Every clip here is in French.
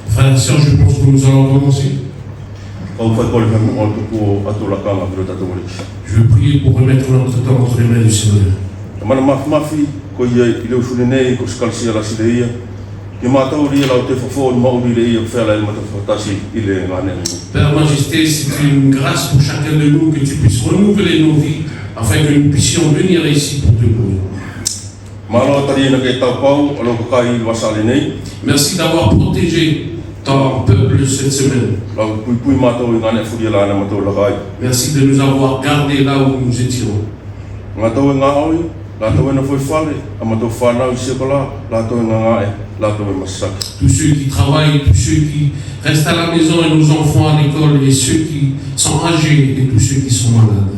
Frères et sœurs, je pense que nous allons commencer. Je veux prier pour remettre notre temps entre les mains du Seigneur. Père Majesté, c'est une grâce pour chacun de nous que tu puisses renouveler nos vies afin que nous puissions venir ici pour te louer. Merci d'avoir protégé ton peuple cette semaine. Merci de nous avoir gardés là où nous étions. Tous ceux qui travaillent, tous ceux qui restent à la maison et nos enfants à l'école, et ceux qui sont âgés et tous ceux qui sont malades.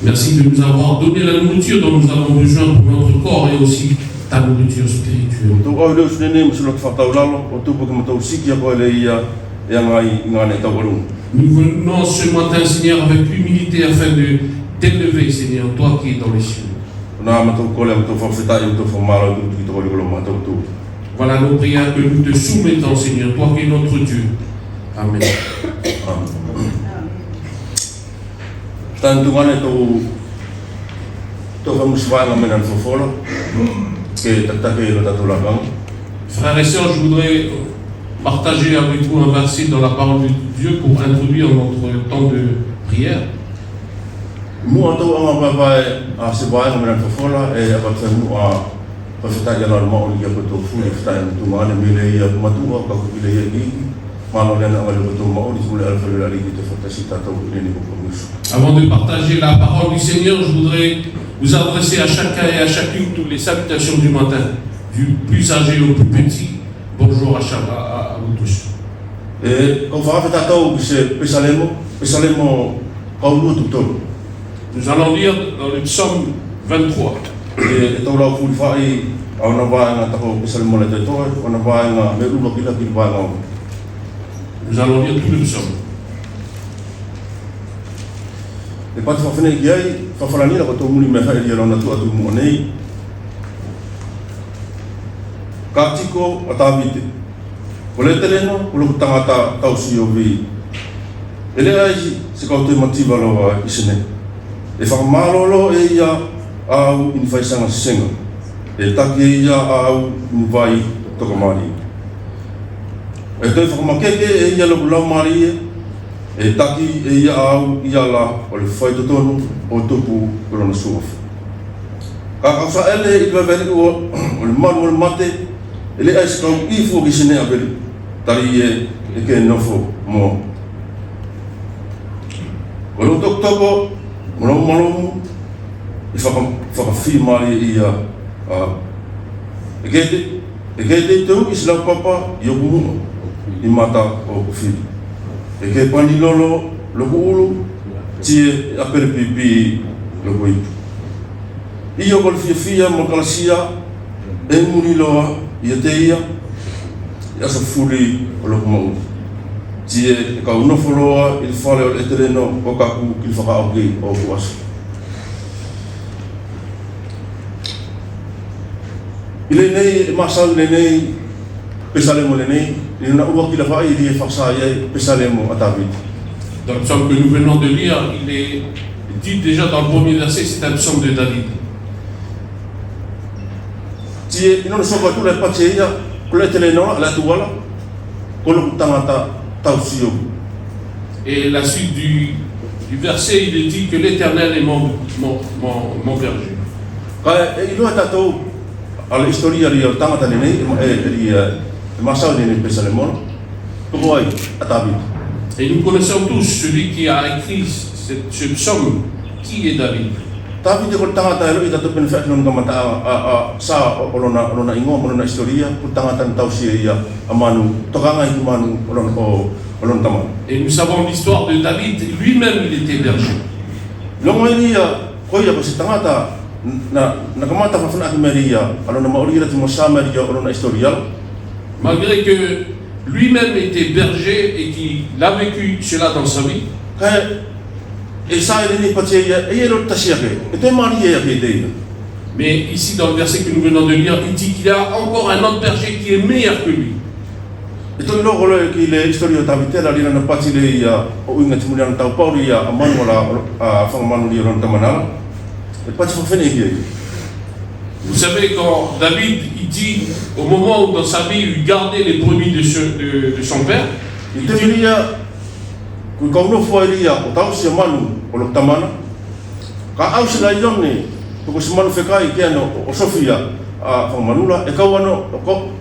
Merci de nous avoir donné la nourriture dont nous avons besoin pour notre corps et aussi ta nourriture spirituelle. Nous venons ce matin, Seigneur, avec humilité afin de t'élever, Seigneur, toi qui es dans les cieux. Voilà nos prières que nous te soumettons, Seigneur, toi qui es notre Dieu. Amen. Frères et sœurs, je voudrais partager avec vous un verset dans la parole de Dieu pour introduire notre temps de prière. Avant de partager la parole du Seigneur, je voudrais vous adresser à chacun et à chacune toutes les salutations du matin, du plus âgé au plus petit. Bonjour à vous tous. Nous allons lire dans le psaume 23. Nous allons lire tout le psaume. Katiko atavite. Ole teleno, ole tangata tausi ovi. Ele aji se kau te motiva loa isene. E whakamārolo e ia au in whaisanga senga. E taki e ia au in vai tokamari. E toi whakamakeke e ia loku lau mari e taki e ia au ia la o le whaitotonu o tupu korona suofu. Ka kausa ele i kwa veli o le manu o le mate. Ele ai se kau i fuo kisene a veli. Tari e ke nofo mo. O lo toko malomu i whakawhi mari i a e kete tau i silau papa i o kumunga i mata o kuwhiri. E ke pani lolo loku ulu tie a pere pipi loku ipu. I o kol fia mo kalasia e muri loa i a te ia i asa furi o loku mau. Tie e ka unofo loa i le whare o le etereno o kaku ki le whakaauki o kuasa. I le nei, masau le nei, pesalemo le nei, i na ua ki la whai i e whakasai pesalemo a David. Dans le psaume que nous venons de lire, il est dit déjà dans le premier verset, c'est un psaume de David. Tie ino le soka tula e pate ia, kule tele noa, la tuala, kolo tangata tausio. Et la suite du verset, il est dit que l'Éternel est mon berger. Ka e ilo tatou ala historia ri o tangata le nei e masau le nei pesalemo. Ko ai a David. Et nous connaissons tous celui qui a écrit ce psaume, qui est David. David ko tangata ilo i tatou benefit non kamata a sa olona ingo olona historia ko tangata tausia ia amanu tokanga i manu olona tamana. Et nous savons l'histoire de David, lui-même il était berger. Longo ia ko ia ko se tangata na kamata fa fana meria alona maorira ti mosama ri olona historia. Malgré que lui-même était berger et qu'il a vécu cela dans sa vie. E sa ele ni patia ia e ero tasiake. E te mari ia ke te. Mais ici, dans le verset que nous venons de lire, il dit qu'il y a encore un autre berger qui est meilleur que lui. E tō loko le ki le historia o tawitera lina na pati le ia o inga timuri ana tau pauri ia a manuala a whangamanu li ron tamanala. E pati whawhene ki ei. Vous savez, quand David, il dit, au moment où dans sa vie, il gardait les brebis de son père, I te miria, kui kauno fuairia o tau si manu o lo tamana, ka au si la ione, ko si manu whekai ki ano o Sofia a whangamanula, e kau ano,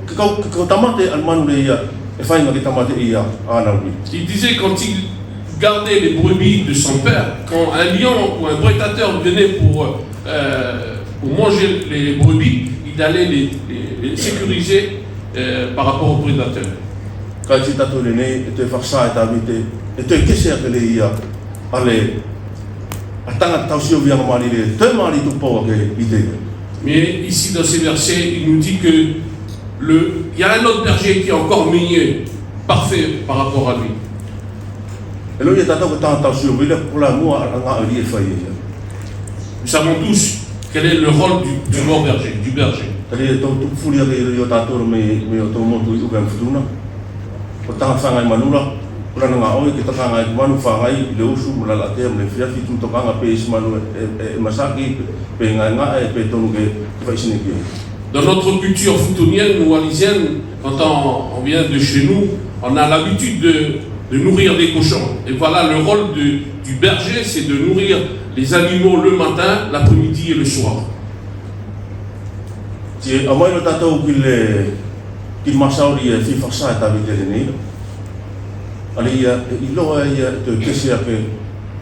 ki kau tamate al manu le ia, e whainga ki tamate ia a anauri. il disait quand il gardait les brebis de son père, quand un lion ou un prédateur venait pour manger les brebis, il allait les sécuriser par rapport au prédateur. Ka ti tatu le nei, e te whaksa e tawite, e te kese a te le ia, ale, a tanga tau si o vianga mari le, te mari tu pōa ke i te. Mais ici, dans ces versets, il nous dit que il y a un autre berger qui est encore meilleur, parfait par rapport à lui. E lo ia tatau ka tanga tau si o vile, pula mua a ngā uri e whai ia. Nous savons tous quel est le rôle du bon berger, du berger. Tari e tau tuku furia ke i o tātoro me o tau motu i uka mfutuna. O tanga whangai manula, ura na ngā oe ki taka ngai manu whangai i le usu, mula la tea, mle whiawhi tūtokanga pe isi manu e masaki, pe ngai ngā e pe tonu ke whaisine ki. Dans notre culture futonienne ou wallisienne, quand on vient de chez nous, on a l'habitude de nourrir des cochons. Et voilà, le rôle du berger, c'est de nourrir les animaux le matin, l'après-midi et le soir. Si a mai no tātou ki masauri e whiwhaksa e tawi tere nei. Ale ia, i loa ia te kese ake,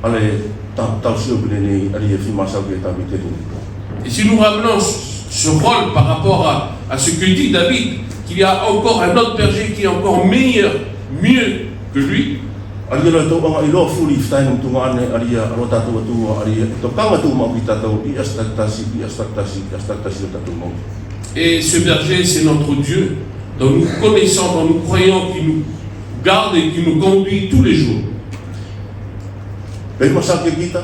ale tau siobile nei, ale ia whimasauri e tawi tere nei. Et si nous ramenons ce rôle par rapport à ce que dit David, qu'il y a encore un autre berger qui est encore meilleur, mieux que lui, Ali ia tau anga i loa furi whtai ng tunga ane, ali ia alo tātou atua, ali ia to kanga tu mau ki tātou, i astaktasi o tātou mau. et ce berger c'est notre Dieu, dont nous connaissons, dont nous croyons, qui nous garde et qui nous conduit tous les jours. Pei masake kita,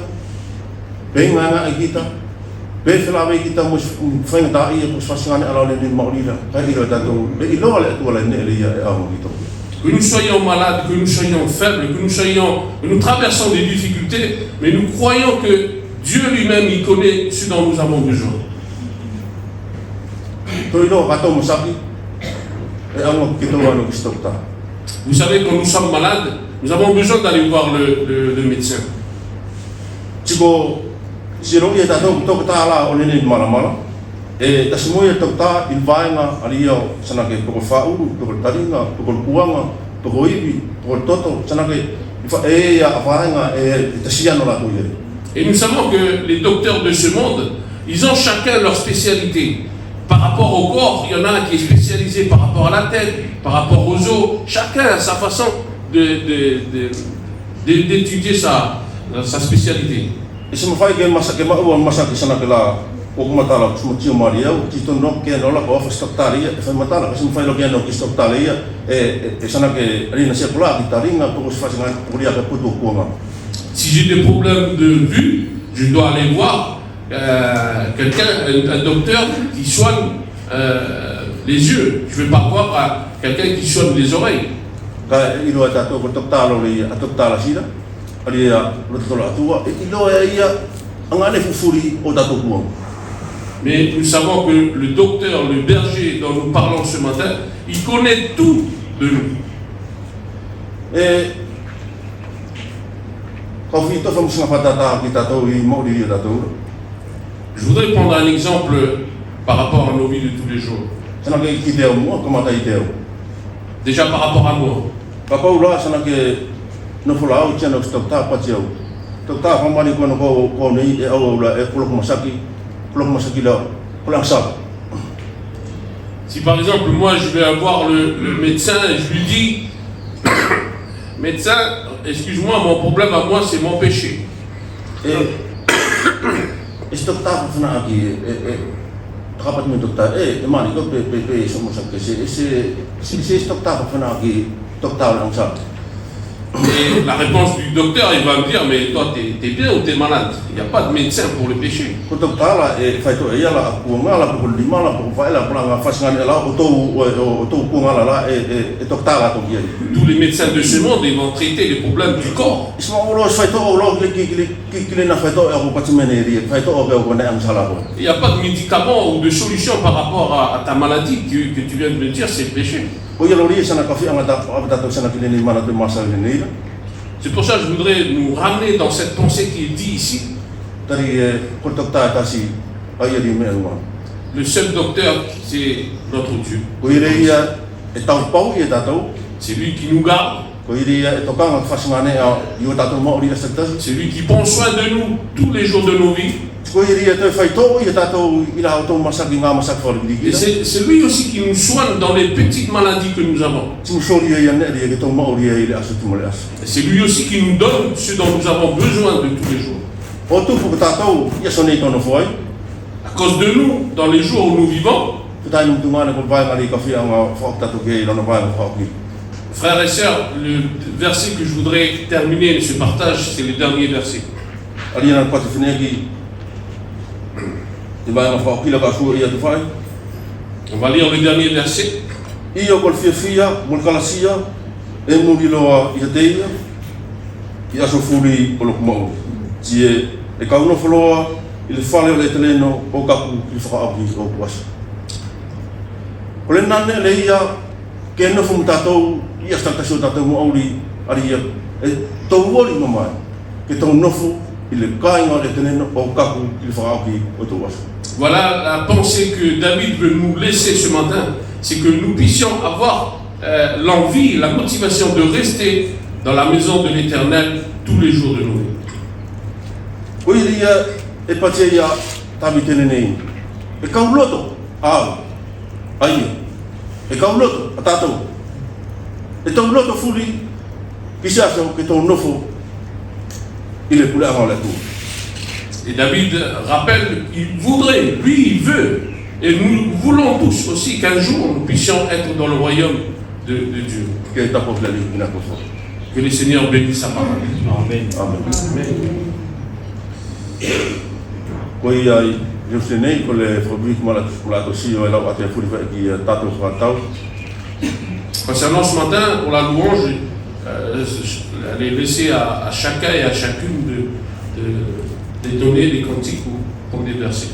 pei nganga e kita, pei whilawe kita mo whainga tā ia ko swasingane ala le ni maurira, kai iro tātou, i loa le atua le ne ele ia e aho ki tō. Que nous soyons malades, que nous soyons faibles, que nous traversons des difficultés, mais nous croyons que Dieu lui-même, il connaît ce dont nous avons besoin. Vous savez, quand nous sommes malades, nous avons besoin d'aller voir le médecin. E tasimoia tauta il vaenga ali o sana ke ko faulu ko taringa ko kuanga ko ibi ko toto sana ke e ya vaenga e tasiano la ko ye. Et nous savons que les docteurs de ce monde, ils ont chacun leur spécialité. Par rapport au corps, il y en a un qui est spécialisé par rapport à la tête, par rapport aux os. Chacun a sa façon d'étudier sa spécialité. E se mafai ke masake ma o masake sana ke la o matala ko tio maria o ti tono ke no la ko fa stoktaria e fa matala se mafai lo ke no ki stoktaria e sana ke rina se pola ki taringa ko se fa singa puria ka putu ko. Si j'ai des problèmes de vue, je dois aller voir quelqu'un, un docteur qui soigne les yeux. Je ne vais pas voir quelqu'un qui soigne les oreilles. Mais nous savons que le docteur, le berger dont nous parlons ce matin, il connaît tout de nous. Je voudrais prendre un exemple par rapport à nos vies de tous les jours. Déjà par rapport à moi. Si par exemple moi je vais avoir le médecin et je lui dis médecin, excuse-moi, mon problème à moi c'est mon péché. Et la réponse du docteur, il va me dire, mais toi, t'es bien ou t'es malade? Il n'y a pas de médecin pour le péché. Ko tau tala e whai to e ia la ku ngala ko lima la ko vai la planga fasnga la o to ku ngala la e to tala to ia. Tous les médecins de ce monde, ils vont traiter les problèmes du corps. Isma o lo whai to o lo ki na whai to e ko patimene ri whai to o ko na am sala ko. Il n'y a pas de médicament ou de solution par rapport à ta maladie que tu viens de me dire, c'est le péché. O ia lo ri sana ka fi anga ta to sana ki ni mana to masa ni. C'est pour ça que je voudrais nous ramener dans cette pensée qui est dit ici. Le seul docteur, c'est notre Dieu. C'est lui qui nous garde. C'est lui qui prend soin de nous tous les jours de nos vies. Et c'est lui aussi qui nous soigne dans les petites maladies que nous avons. Et c'est lui aussi qui nous donne ce dont nous avons besoin de tous les jours. À cause de nous, dans les jours où nous vivons, frères et sœurs, le verset que je voudrais terminer ce partage, c'est le dernier verset. On va lire le dernier verset. Voilà la pensée que David veut nous laisser ce matin, c'est que nous puissions avoir l'envie, la motivation de rester dans la maison de l'Éternel tous les jours de nos vies. Et David rappelle qu'il voudrait, lui il veut, et nous voulons tous aussi qu'un jour nous puissions être dans le royaume de Dieu. Que le Seigneur bénisse sa parole. Amen. Amen. Concernant ce matin, pour la louange, elle est laissée à chacun et à chacune de donner des cantiques ou des versets.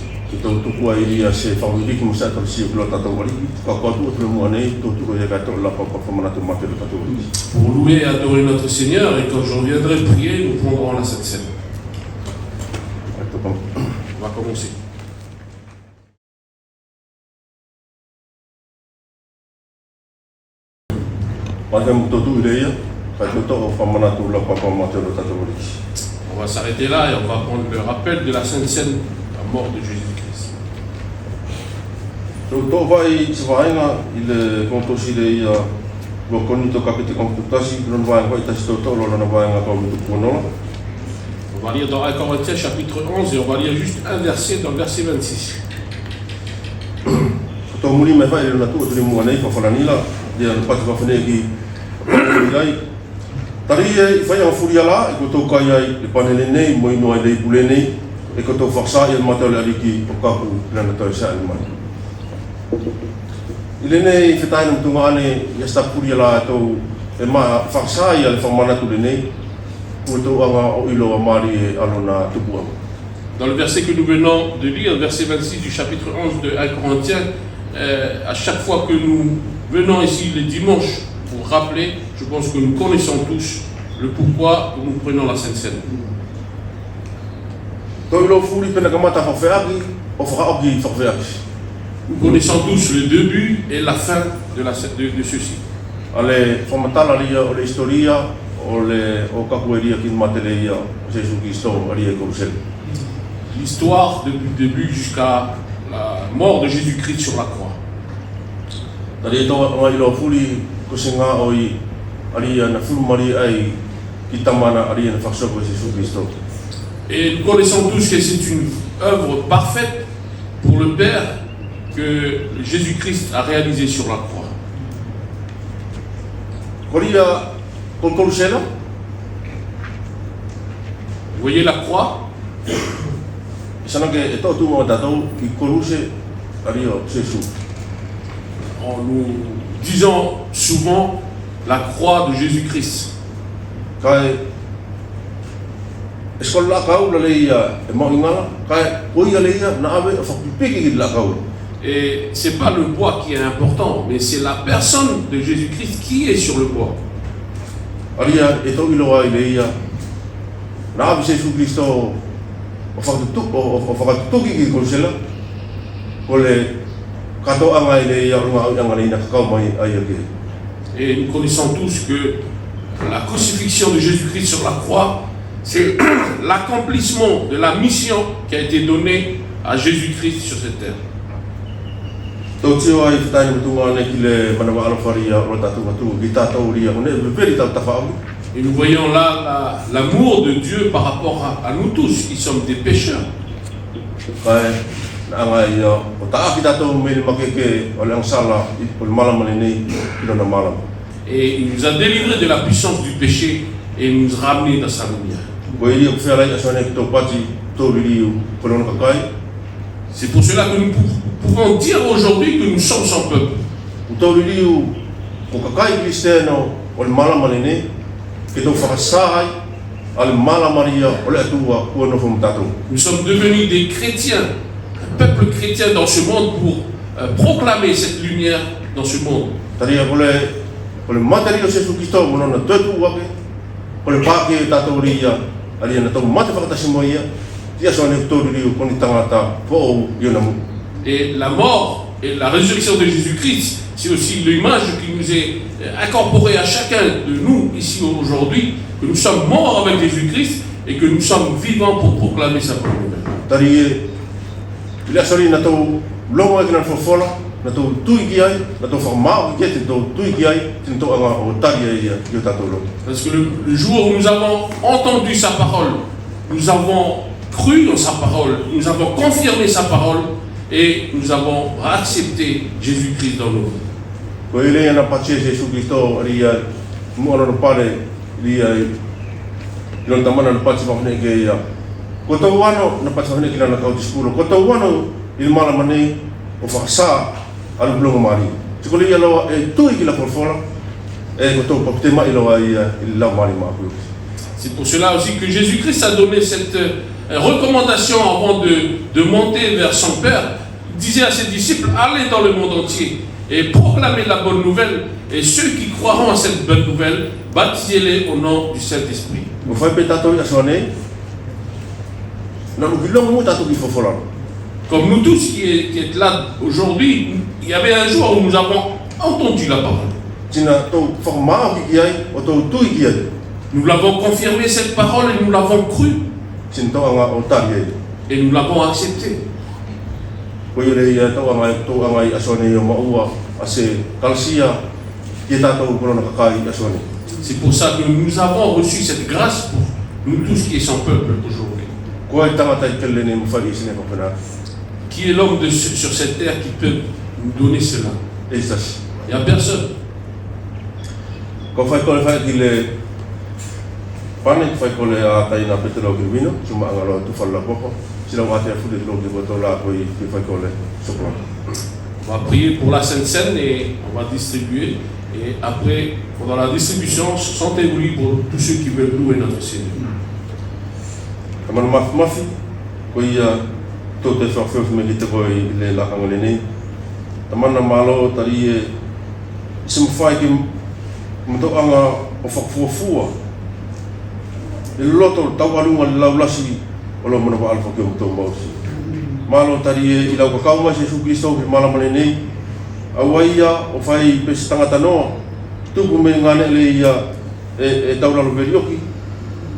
Pour louer et adorer notre Seigneur, et quand je reviendrai prier, nous prendrons la Sainte Seine. On va commencer. On va s'arrêter là et on va prendre le rappel de la Sainte Seine, la mort de Jésus-Christ. On va lire dans 1 Corinthiens chapitre 11 et on va lire juste un verset dans le verset 26. Dans le verset que nous venons de lire, verset 26 du chapitre 11 de 1 Corinthiens, à chaque fois que nous venons ici les dimanches pour rappeler, je pense que nous connaissons tous le pourquoi nous prenons la Sainte Seine. Nous connaissons tous le début et la fin de ceci. L'histoire depuis le début jusqu'à la mort de Jésus-Christ sur la croix. Et nous connaissons tous que c'est une œuvre parfaite pour le Père que Jésus-Christ a réalisée sur la croix. voyez la croix? Sana ke e tau tu mo tatou ki koruse ario sesu. Nous disons souvent la croix de Jésus-Christ. Kai eskola kau la leia e mo ingala kai koia leia na ave fa pipiki ki la kau. Et c'est pas le bois qui est important, mais c'est la personne de Jésus-Christ qui est sur le bois. Aria e tau iloa i leia na ave Jesu Kristo o fa tu ki konsela ko le kato anga i leia nga anga ni na kau mai ai ake. Et nous connaissons tous que la crucifixion de Jésus-Christ sur la croix, c'est l'accomplissement de la mission qui a été donnée à Jésus-Christ sur cette terre. Et nous voyons là l'amour de Dieu par rapport à nous tous qui sommes des pécheurs. Et il nous a délivrés de la puissance du péché et nous a ramenés dans sa lumière. C'est pour cela que nous pouvons dire aujourd'hui que nous sommes son peuple. Nous sommes devenus des chrétiens, un peuple chrétien dans ce monde pour proclamer cette lumière dans ce monde. Et la mort et la résurrection de Jésus-Christ, c'est aussi l'image qui nous est incorporée à chacun de nous ici aujourd'hui, que nous sommes morts avec Jésus-Christ et que nous sommes vivants pour proclamer sa bonne nouvelle. Parce que le jour où nous avons entendu sa parole, nous avons cru en sa parole, nous avons confirmé sa parole et nous avons accepté Jésus-Christ dans nos vies. C'est pour cela aussi que Jésus-Christ a donné cette recommandation avant de monter vers son Père. Il disait à ses disciples, allez dans le monde entier et proclamez la bonne nouvelle, et ceux qui croiront à cette bonne nouvelle, baptisez-les au nom du Saint-Esprit. Comme nous tous qui êtes là aujourd'hui, il y avait un jour où nous avons entendu la parole. Nous l'avons confirmé cette parole et nous l'avons cru. Et nous l'avons accepté. C'est pour ça que nous avons reçu cette grâce pour nous tous qui sommes peuple aujourd'hui. Qui est l'homme sur cette terre qui peut nous donner cela? Il n'y a personne. On va prier pour la Sainte Seine et on va distribuer. Et après, pendant la distribution, sentez-vous libre pour tous ceux qui veulent louer notre Seigneur. Malo tari ila ko kauma Yesu Kristo ki malamane nei awaia o fai pesi tangata noa tuku me ngane le ia e taula lo verioki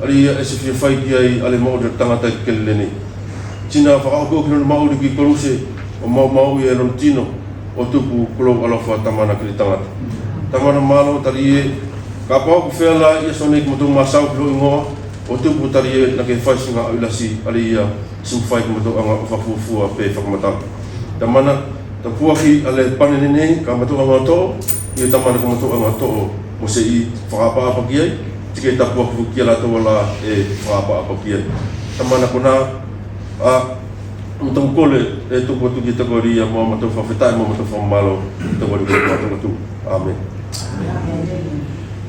ali e se fai ki ai ale mo de tangata kelle nei tina fa ko ki no mau ki koruse o mau e no tino o tuku klo ala fa tamana ki tangata tamana malo tari ka pa ko fela ia sone ki mo tu masau klo ngo o tuku tari na ke fai singa ilasi ali ia sumfai ko to anga fa pe fa mata tamana ta puaki ale panene ka mato anga to ia tamana ko to anga to mo se I fa pa pa ki tika ta po ku kia la to la e fa pa pa kia tamana kona a Então, qual é tu quanto que categoria mama tu fafetai mama tu famalo tu quanto que tu amen.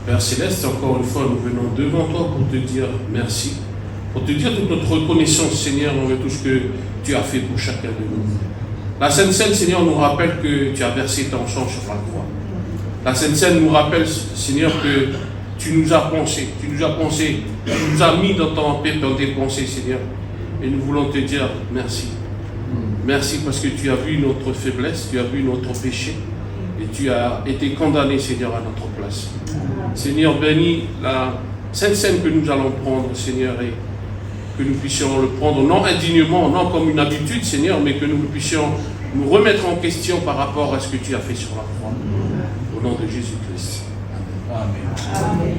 Père Céleste, encore une fois, nous venons devant toi pour te dire merci, pour te dire toute notre reconnaissance, Seigneur, envers tout ce que tu as fait pour chacun de nous. La Sainte Seine, Seigneur, nous rappelle que tu as versé ton sang sur la croix. La Sainte Seine nous rappelle, Seigneur, que tu nous as pensé, tu nous as mis dans tes pensées, Seigneur. Et nous voulons te dire merci. Merci parce que tu as vu notre faiblesse, tu as vu notre péché et tu as été condamné, Seigneur, à notre place. Seigneur, bénis la Sainte Seine que nous allons prendre, Seigneur, et que nous puissions le prendre non indignement, non comme une habitude, Seigneur, mais que nous puissions nous remettre en question par rapport à ce que tu as fait sur la croix. Au nom de Jésus-Christ. Amen. Amen.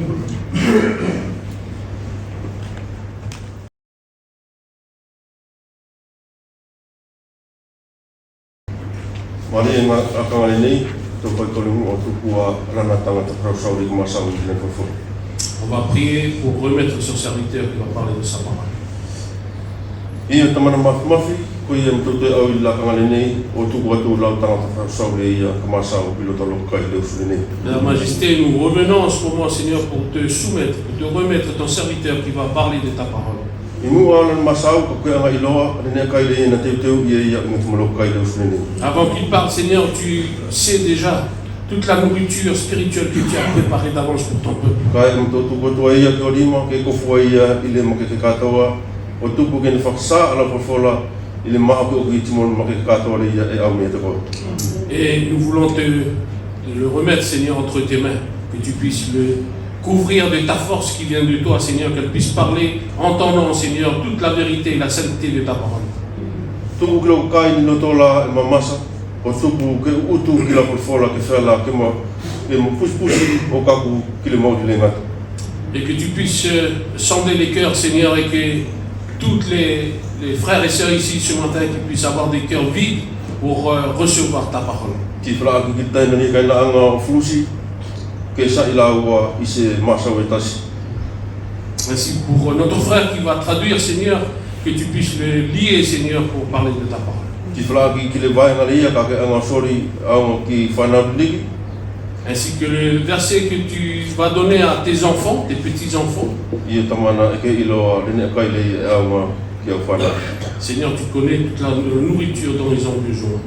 Mali nga akangale nei to ko ko lu o tu kuwa rana tanga ta professeur de commencer à le fofo. On va prier pour remettre son serviteur qui va parler de sa parole. Ia tamana mafi ko ia mtoto au la akangale nei o tu kuwa tu la tanga ta professeur de commencer à pilote local de Soulené. La Majesté, nous revenons en ce moment, Seigneur, pour te soumettre, pour te remettre ton serviteur qui va parler de ta parole. Avant qu'il parle, Seigneur, tu sais déjà toute la nourriture spirituelle que tu as préparée d'avance pour ton peuple. Et nous voulons te le remettre, Seigneur, entre tes mains, que tu puisses le couvrir de ta force qui vient de toi, Seigneur, qu'elle puisse parler en ton nom, Seigneur, toute la vérité et la sainteté de ta parole. Et que tu puisses sonder les cœurs, Seigneur, et que toutes les frères et sœurs ici ce matin qui puissent avoir des cœurs vides pour recevoir ta parole. Ainsi pour notre frère qui va traduire, Seigneur, que tu puisses le lier, Seigneur, pour parler de ta parole. Ainsi que le verset que tu vas donner à tes enfants, tes petits-enfants. Seigneur, tu connais toute la nourriture dont ils ont besoin.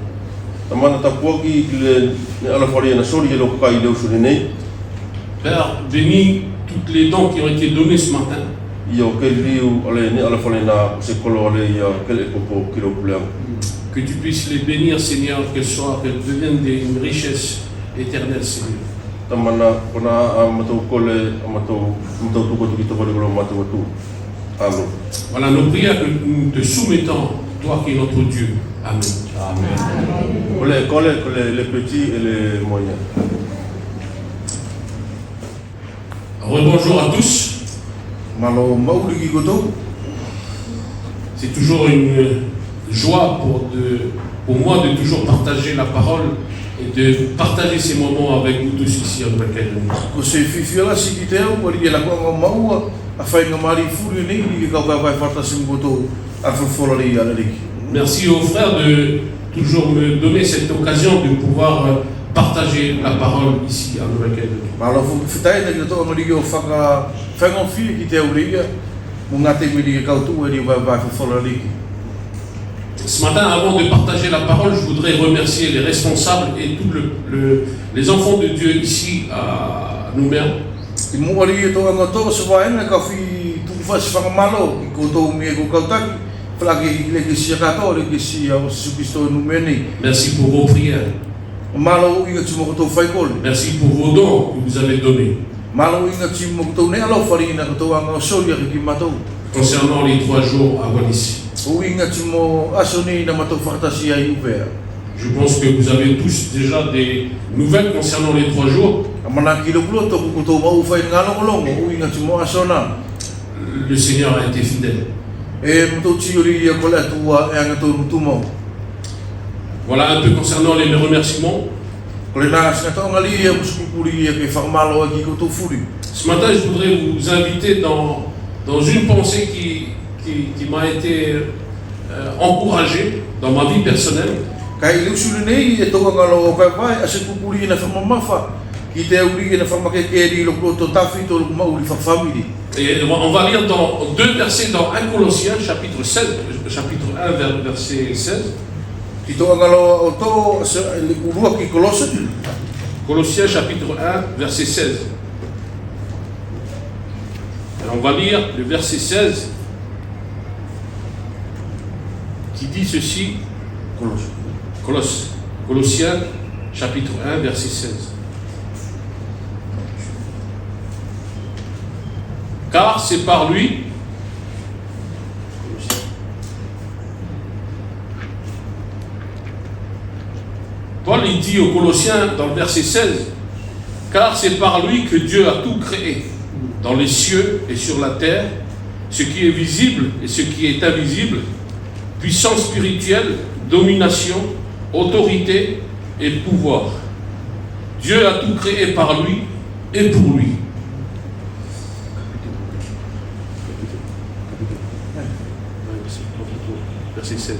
Père, bénis toutes les dons qui ont été donnés ce matin. Que tu puisses les bénir, Seigneur, qu'elles deviennent une richesse éternelle, Seigneur. Voilà nos prières que nous te soumettons, toi qui es notre Dieu. Amen. Amen. Les petits et les moyens. Rebonjour à tous. C'est toujours une joie pour moi de toujours partager la parole et de partager ces moments avec vous tous ici en Nouvelle-Calédonie. Merci aux frères de toujours me donner cette occasion de pouvoir partager la parole ici en Nouvelle-Calédonie. Ce matin, avant de partager la parole, je voudrais remercier les responsables et tous les enfants de Dieu ici à Nouméa. Merci pour vos prières. Merci pour vos dons que vous avez donnés. Concernant les 3 jours à Wallis. Je pense que vous avez tous déjà des nouvelles concernant les 3 jours. Le Seigneur a été fidèle. Voilà un peu concernant les remerciements. Ce matin, je voudrais vous inviter dans une pensée qui m'a été encouragée dans ma vie personnelle. Et on va lire dans deux versets dans 1 Colossiens chapitre 1 verset 16. Colossiens chapitre 1 verset 16. Et on va lire le verset 16 qui dit ceci. Colossiens chapitre 1 verset 16. Car c'est par lui Paul il dit aux Colossiens dans le verset 16, car c'est par lui que Dieu a tout créé, dans les cieux et sur la terre, ce qui est visible et ce qui est invisible, puissance spirituelle, domination, autorité et pouvoir. Dieu a tout créé par lui et pour lui. Verset 16.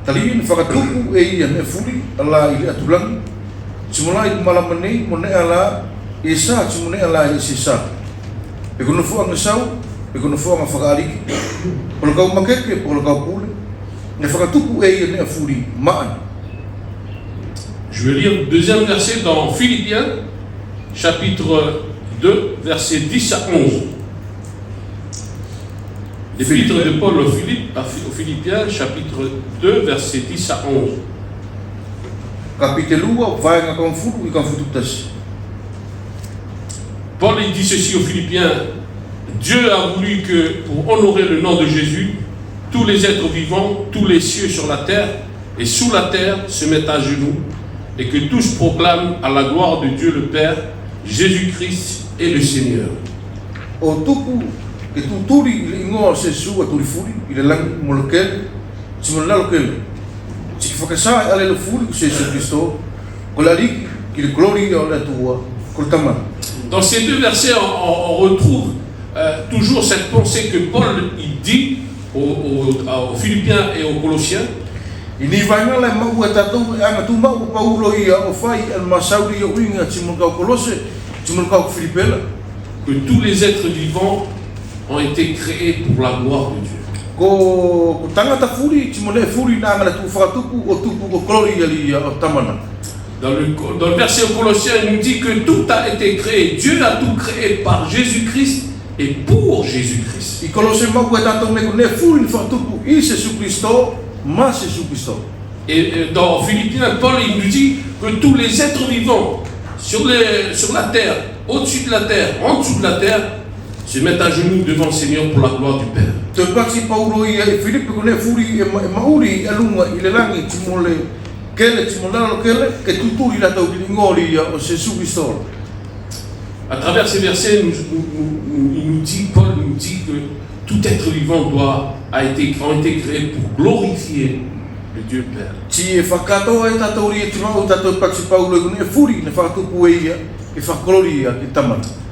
Taliin whakatuku e ia me furi ala i atulangi. Timona i malamanei mo ne ala e sa timone ala e se sa. E kono fuanga sau, e kono fuanga whakaariki. Polo kau makeke, polo kau pule. Ne whakatuku e ia me furi maan. Je vais lire le deuxième verset dans Philippiens, chapitre 2, versets 10 à 11. L'épître de Paul aux Philippiens, chapitre 2, versets 10 à 11. Paul il dit ceci aux Philippiens, Dieu a voulu que, pour honorer le nom de Jésus, tous les êtres vivants, tous les cieux sur la terre et sous la terre se mettent à genoux et que tous proclament à la gloire de Dieu le Père, Jésus-Christ est le Seigneur. Que tuturi le ingoa se sua turi furi i le langi molokele timona lokele tiki whakasai ale le furi ku se Kristo ko la riki ki le glory o le tua ko le tamana. Dans ces deux versets on retrouve toujours cette pensée que Paul il dit aux Philippiens et aux Colossiens. Ini vainga le mau e tatou e anga tu mau paulo ia o fai al masauri o winga timona ka Kolose timona ka Filipela que tous les êtres vivants ont été créés pour la gloire de Dieu. Dans le verset aux Colossiens, il nous dit que tout a été créé. Dieu a tout créé par Jésus-Christ et pour Jésus-Christ. Et dans Philippiens, Paul il nous dit que tous les êtres vivants sur la terre, au-dessus de la terre, en dessous de la terre, se mettent à genoux devant le Seigneur pour la gloire du Père. À travers ces versets, Paul nous dit que tout être vivant a été créé pour glorifier le Dieu Père.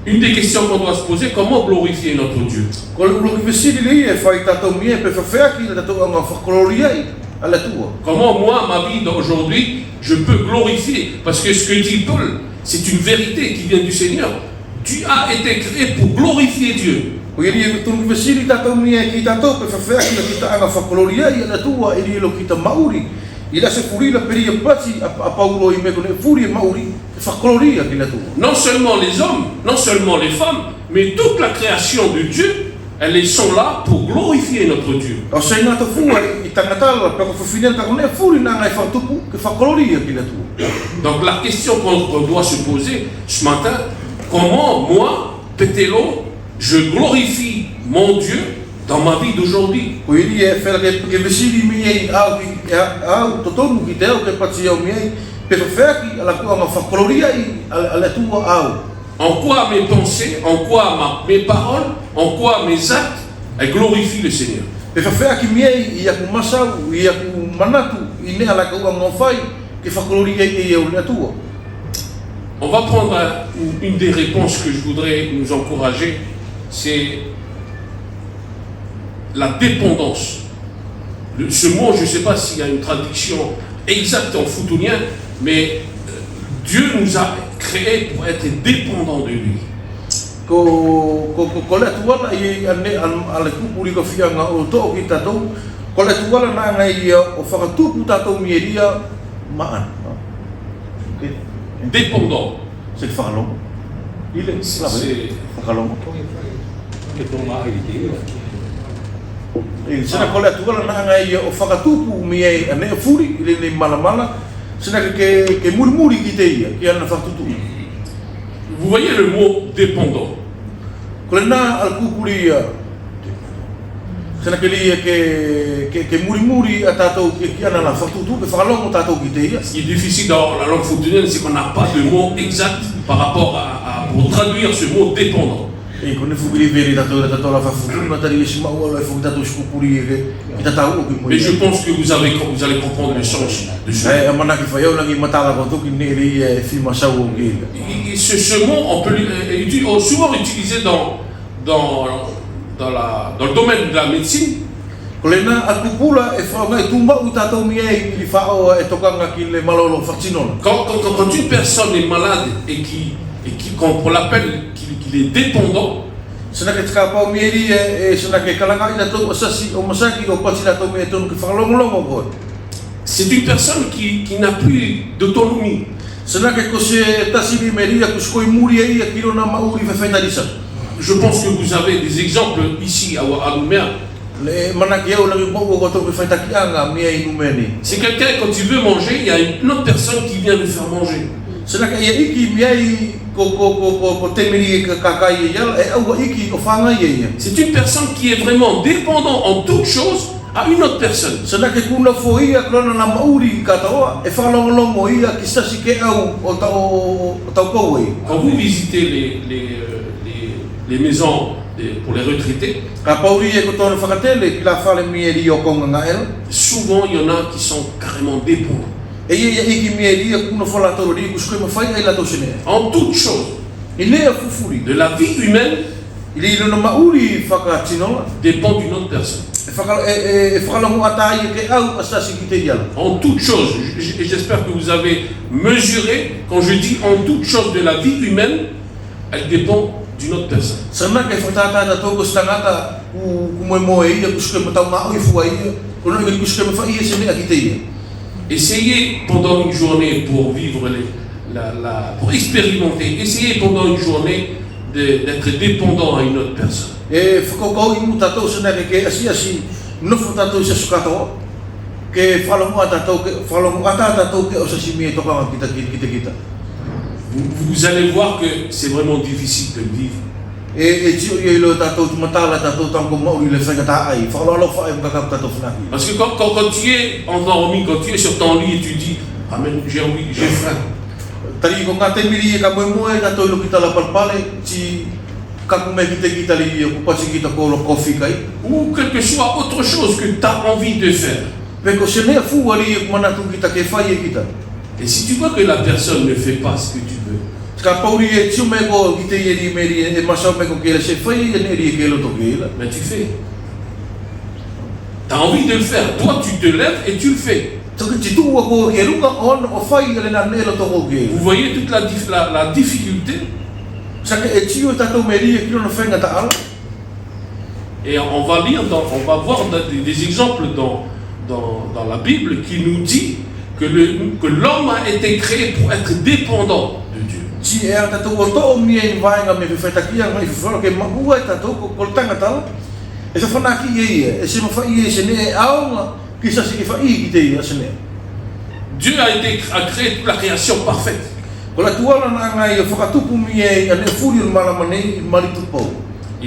Une des questions qu'on doit se poser, comment glorifier notre Dieu? Comment moi, ma vie d'aujourd'hui, je peux glorifier? Parce que ce que dit Paul, c'est une vérité qui vient du Seigneur. Tu as été créé pour glorifier Dieu. Non seulement les hommes, non seulement les femmes, mais toute la création de Dieu, elles sont là pour glorifier notre Dieu. Donc la question qu'on doit se poser ce matin, comment moi, Petelo, je glorifie mon Dieu dans ma vie d'aujourd'hui? En quoi mes pensées, en quoi mes paroles, en quoi mes actes, elles glorifient le Seigneur? ine ala ka uang ngofai ke whakolori e au le atua. On va prendre une des réponses que je voudrais nous encourager, c'est la dépendance. Ce mot, je ne sais pas s'il y a une traduction exacte en foutounien, mais Dieu nous a créés pour être dépendants de lui. Ko le atua i ane ala kupuri ka fianga o to ki tatou. Ko le atua na ngai o whakatupu tatou mieria maan. Dépendant. C'est le whakalongo. Il est whakalongo. Sena ko le atua na ngai o whakatupu mie ane furi ile nei malamala. Sena ke murimuri ki te ia ki ana whakatutu. Vous voyez le mot dépendant. Kolena al kupuri sena ke lia ke murimuri atatou ki ana la whakatutu ke whakalongo tatou ki te ia. Ce qui est difficile dans la langue foutounienne, c'est qu'on n'a pas de mot exact par rapport pour traduire ce mot dépendant. E kone fukiri veri tatou la whafutu na tari esi maua la fuki tatou skupuri ki tatou ki mo. Mais je pense que vous allez comprendre le sens de ce mot. Amana ki whaiau langi matala ko toki ne ri filma sau ki. Ce mot, on peut souvent utilisé dans le domaine de la médecine. Kolena akupula e whaonga e tumba u tatou mia i whao e tokanga ki le malolo whatinona. Quand une personne est malade et qu'on l'appelle qu'il est dépendant, sena ke tika pau mieri e sena ke kalanga i tatou asasi o masaki o pati tatou mea tonu ki whakalongolongo ko. c'est une personne qui n'a plus d'autonomie. Sena ke kose tasiri meria kuskoi muri e kilo na mauri whawhenarisa. Je pense que vous avez des exemples ici à Nouméa. C'est quelqu'un, quand il veut manger, il y a une autre personne qui vient le faire manger. C'est une personne qui est vraiment dépendante en toute chose à une autre personne. Quand vous visitez les maisons pour les retraités, souvent il y en a qui sont carrément dépendants en toute chose de la vie humaine, dépend d'une autre personne. En toute chose, et j'espère que vous avez mesuré, quand je dis en toute chose de la vie humaine, elle dépend d'une autre personne. Essayez pendant une journée pour vivre pour expérimenter, essayez pendant une journée d'être dépendant à une autre personne. Vous allez voir que c'est vraiment difficile de vivre. Parce que quand tu es endormi, quand tu es sur ton lit et tu dis Amen, j'ai envie, j'ai faim. Ou quelque soit autre chose que tu as envie de faire. Et si tu vois que la personne ne fait pas ce que tu veux, mais tu fais. Tu as envie de le faire. Toi, tu te lèves et tu le fais. Vous voyez toute la difficulté. Et on va voir des exemples dans la Bible qui nous dit que l'homme a été créé pour être dépendant de Dieu. Dieu a créé toute la création parfaite. Il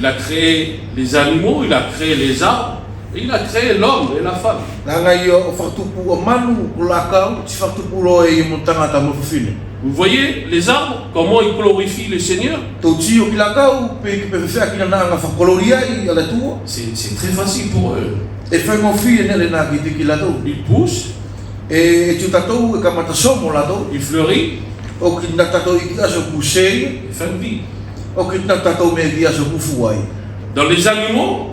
a créé les animaux, il a créé les arbres, et il a créé l'homme et la femme. Vous voyez les arbres, comment ils glorifient le Seigneur? C'est très facile pour eux. Ils poussent, E tu tatou e kamata somo lato. il fleurit, O ki na tatou i aso kusei. et fin de vie. O ki na tatou me ki aso kufuai. Dans les animaux,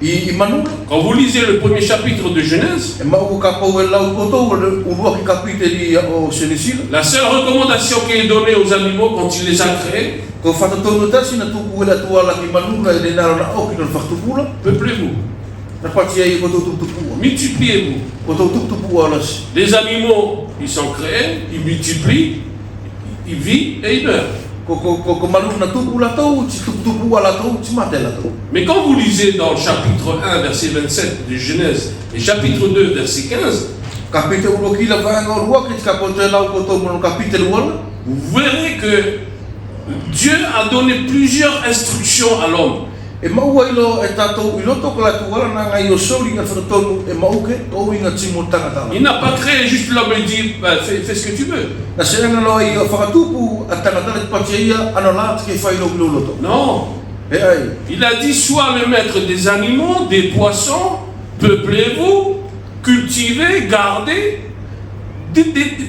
I manula. quand vous lisez le premier chapitre de Genèse, E mau ka pau e lau kotou o lua ki kapiteli o senesila. la seule recommandation qui est donnée aux animaux quand il les a créés, Ko whakatonu tasi na tuku e la tuala ki manula e le naro na oki na whakatupula. peuplez-vous, Na pati e kotou tuptupua. multipliez-vous. Kotou tuptupua alas. Les animaux, ils sont créés, ils multiplient, ils vivent et ils meurent. Ko manula na tupu latou, ti tuptupua latou, ti mate latou. Mais quand vous lisez dans le chapitre 1, verset 27 de Genèse et chapitre 2, verset 15, Kapite ulo ki la vanga o lua ki ti kapoto e lau kotou mono kapite luala. vous verrez que Dieu a donné plusieurs instructions à l'homme. E maua ilo e tatou i loto ko la tuala na ngai o sori nga whakatonu e mauke o inga timo tangatala. Il n'a pas créé juste l'homme et dit bah, fais ce que tu veux. Na se anga loa i o whakatupu a tangatala ki pati e ia ano la te ke whailo ki lo loto. Non. E ai. Il a dit sois le maître des animaux, des poissons, peuplez-vous, cultivez, gardez.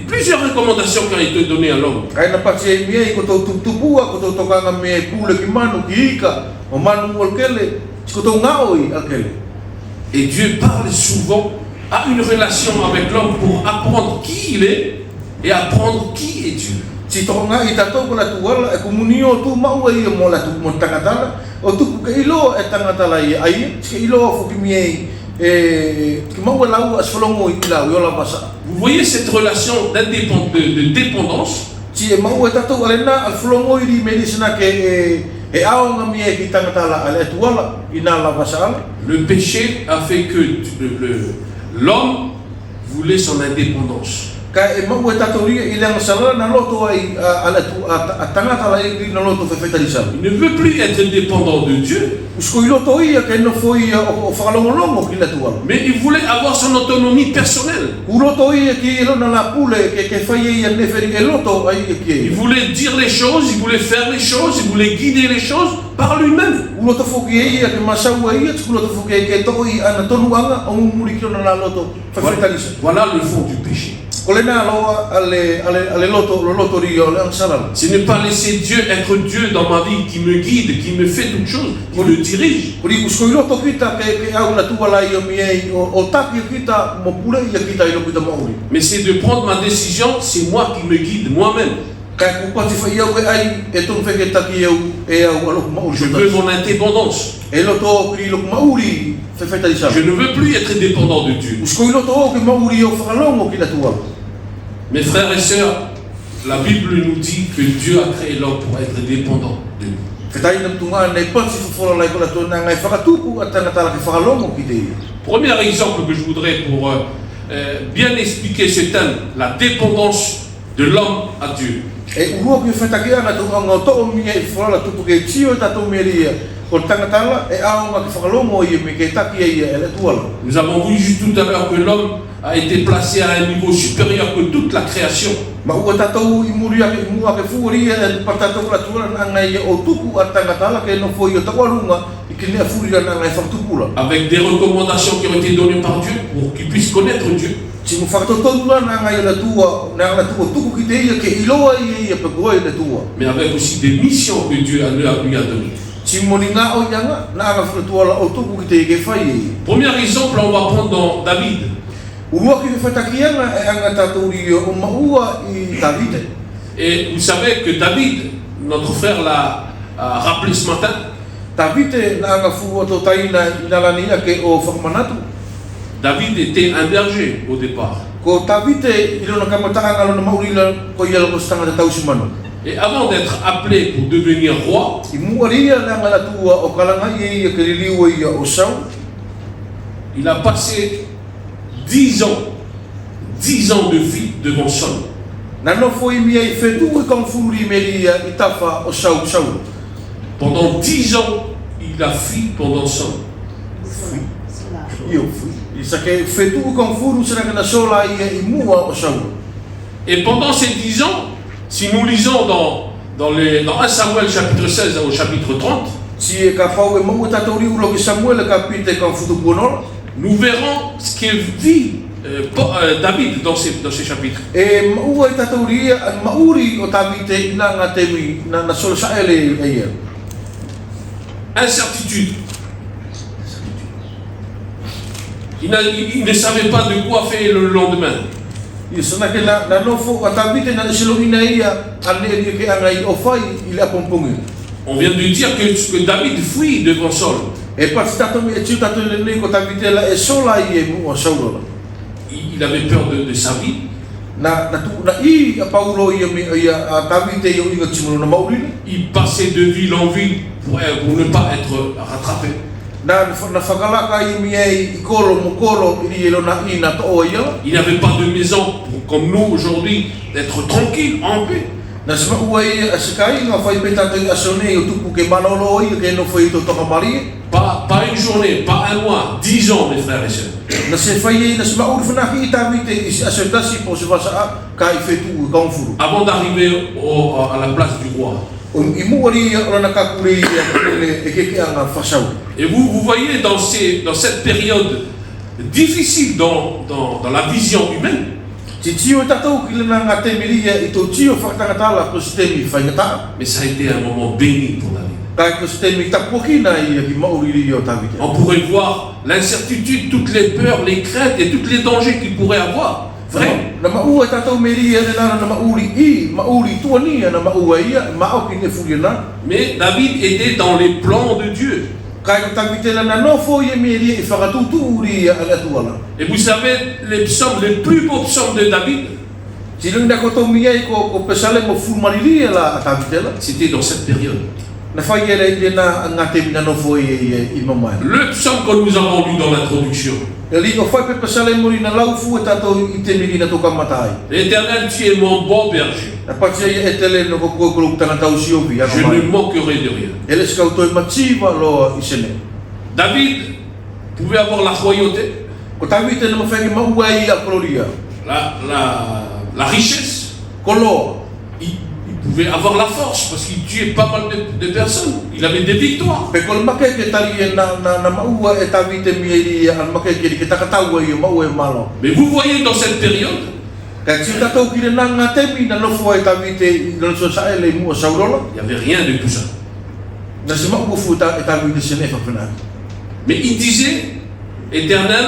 Plusieurs recommandations qui ont été données à l'homme. Kai na pati e mia i kotou tuptupua, kotou tokanga me pule ki manu ki ika, o manu o alkele, ti kotou ngao i alkele. Et Dieu parle souvent, a une relation avec l'homme pour apprendre qui il est et apprendre qui est Dieu. Si tokonga i tatou ko la tuala e kumunio tu maua i mo la tu mo tangatala, o tupu ke ilo e tangatala i ai, ke ilo fuki miei e ki maua lau asfolongo i lau i ola basa. Vous voyez cette relation de dépendance. Si e maua e tatou alena alfolongo i ri medicina ke e ao nga miei ki tangatala ale tuala i na la basa ala. Le péché a fait que l'homme voulait son indépendance. Ka e maua e tatou ria i lenga sala na loto ai a tangatala i na loto fefetali sala. Il ne veut plus être dépendant de Dieu, Usko i loto ia ke no foi o whakalongolongo ki la tuala. mais il voulait avoir son autonomie personnelle. Uloto ia ki ilo na la pule ke whai ia neferi e loto ai Il ki. voulait dire les choses, il voulait faire les choses, il voulait guider les choses par lui-même. Uloto foki ia ke masaua ia, uloto foki ke to i ana tonuanga o muri ki na la loto fefetalisa. Voilà le fond du péché. Ko le na loa ale loto rio le ansala. C'est ne pas laisser Dieu être Dieu dans ma vie, qui me guide, qui me fait toutes choses, qui me dirige. Kuri usko i loto kita ke au la tuala ia miei o taki kita mo pule ia kita i lo kita mo uri. Mais c'est de prendre ma décision, c'est moi qui me guide moi-même. Kai ku pati whai au e ai e tonu wheke taki au e au alo mo uri. Je veux mon indépendance. E loto ki lo mauri fefetalisa. Je ne veux plus être dépendant de Dieu. Usko i loto o ke mauri o whakalongo ki la tuala. Mes frères et sœurs, la Bible nous dit que Dieu a créé l'homme pour être dépendant de lui. Ketai nam tunga nei pati fufola lai kola tona ngai whakatupu a tangatala ke whakalongo ki te ia. Premier exemple que je voudrais pour bien expliquer ce thème, la dépendance de l'homme à Dieu. E urua ki whetake ana tunga ngā to'o mia i fufola tupu ke tio i tatou meria o tangatala e aonga ki whakalongo ia me ke taki ia e le tuala. Nous avons vu juste tout à l'heure que l'homme a été placé à un niveau supérieur que toute la création. Ma ua tatou i muri ake mua ke fuaria e patatou la tuala na ngai o tupu a tangatala ke no foi o tawalunga i ke nea furia na ngai whakatupula. Avec des recommandations qui ont été données par Dieu pour qu'il puisse connaître Dieu. Si mo whakatotonu na ngai la tua tuku ki te ia ke iloa ia pe goe le tua. Mais avec aussi des missions que Dieu lui a données. Si mo ni ngā o ianga na anga whakatuala o tuku ki te ia ke whai ia. Premier exemple, on va prendre dans David. Urua ki whetakianga e anga tatou rio o maua i Davide. Et vous savez que David, notre frère l'a rappelé ce matin, Davide na anga fua to taina i nalania ke o whakamanatu. David était un berger au départ. Ko Davide i lona kamataanga lona maurila ko ia loko stanga te tausimano. Et avant d'être appelé pour devenir roi, I muaria na anga la tua o kalanga ia ke riliua ia o Saul. il a passé 10 ans de vie devant Saul. Na no foi mia i fetu i kamfuri meria i tafa o Saul. Pendant 10 ans, il a fui pendant Saul. Io fui. I sake fetu i kamfuru sena na sola ia i mua o Saul. Et pendant ces 10 ans, si nous lisons dans 1 Samuel chapitre 16 au chapitre 30, Si e ka pau e mau tatou riu lo ki Samuel ka pite ka futu punola. nous verrons ce que vit David dans ces chapitres. E maua I tātou ria, an mauri o Tavite I nā ngā temi, na solo saele e ia. Incertitude. Il ne savait pas de quoi faire le lendemain. I sana ke na nofo o Tavite na silo ina ia, ane ria ke angai o fai I le apompongi. On vient de dire que David fuit devant Saul. E pati tātou mi e tiu tātou le nei ko Tavite la e sola I e mua saulola. Il avait peur de sa vie. Na I a Paulo ia a Tavite I o inga timuno na mauri. Il passait de ville en ville pour ne pas être rattrapé. Na whakalaka I mi e I kolo mo kolo I ilo na I na toa ia. Il n'avait pas de maison comme nous aujourd'hui, d'être tranquille, en paix. Na sima ua I a sekai nga whai pe tātou a sone o tupu ke manolo I ke no whai to toka mari. Pas une journée, pas un mois, 10 ans, mes frères et sœurs. Na se whai na sima uru whanaki I Tavite I a se tasi po se wasa a ka I whetu I kaunfuru. Avant d'arriver à la place du roi. I muari o na kakure I a e keke a ngā whasau. Et vous voyez dans cette période difficile dans la vision humaine, Ti tio e tātou ki lena ngā temiria I tō tio whakatangatala ko se temi whaingata. mais ça a été un moment béni pour David. Kai ko se temi tapuakina I a ki mauriri o Tavite. On pourrait voir l'incertitude, toutes les peurs, les craintes et tous les dangers qu'il pourrait avoir. Vrai. Na maua e tātou meria e nana na mauri tuania na maua ia, mao ki ne furiana. Mais David était dans les plans de Dieu. Kai ko Tavite lana nofo ia meria I whakatutu uri a la tuala. Et vous savez, les psaumes, les plus beaux psaumes de David, Si luna ko tau mia I ko pesale mo fulmarili la a Tavite la. c'était dans cette période. Na whai era I na ngā temi na nofo I mamai. Le psaume que nous avons lu dans l'introduction. E li o whai pe pesale mori na laufu e tātou I te miri na toka matai. L'Éternel, tu es mon bon berger. Na pati ia e tele no ko ko tanga tau siovi a Je ne mamai. manquerai de rien. Ele skau toi matsiva lo I sene. David pouvait avoir la royauté, Ko Tavite na mawhai maua I a koloria. la richesse. Koloa. Il pouvait avoir la force parce qu'il tuait pas mal de personnes. Il avait des victoires. Pe kol make ke tari e na maua e Tavite mieri al make ke ke takataua I maua e malo. Mais vous voyez dans cette période, Ka tiu tatou ki na ngā temi na nofo e Tavite I na so saele mua saurola. il n'y avait rien de tout ça. Na se maua futa e Tavite sene whawhana. Mais il disait, Éternel,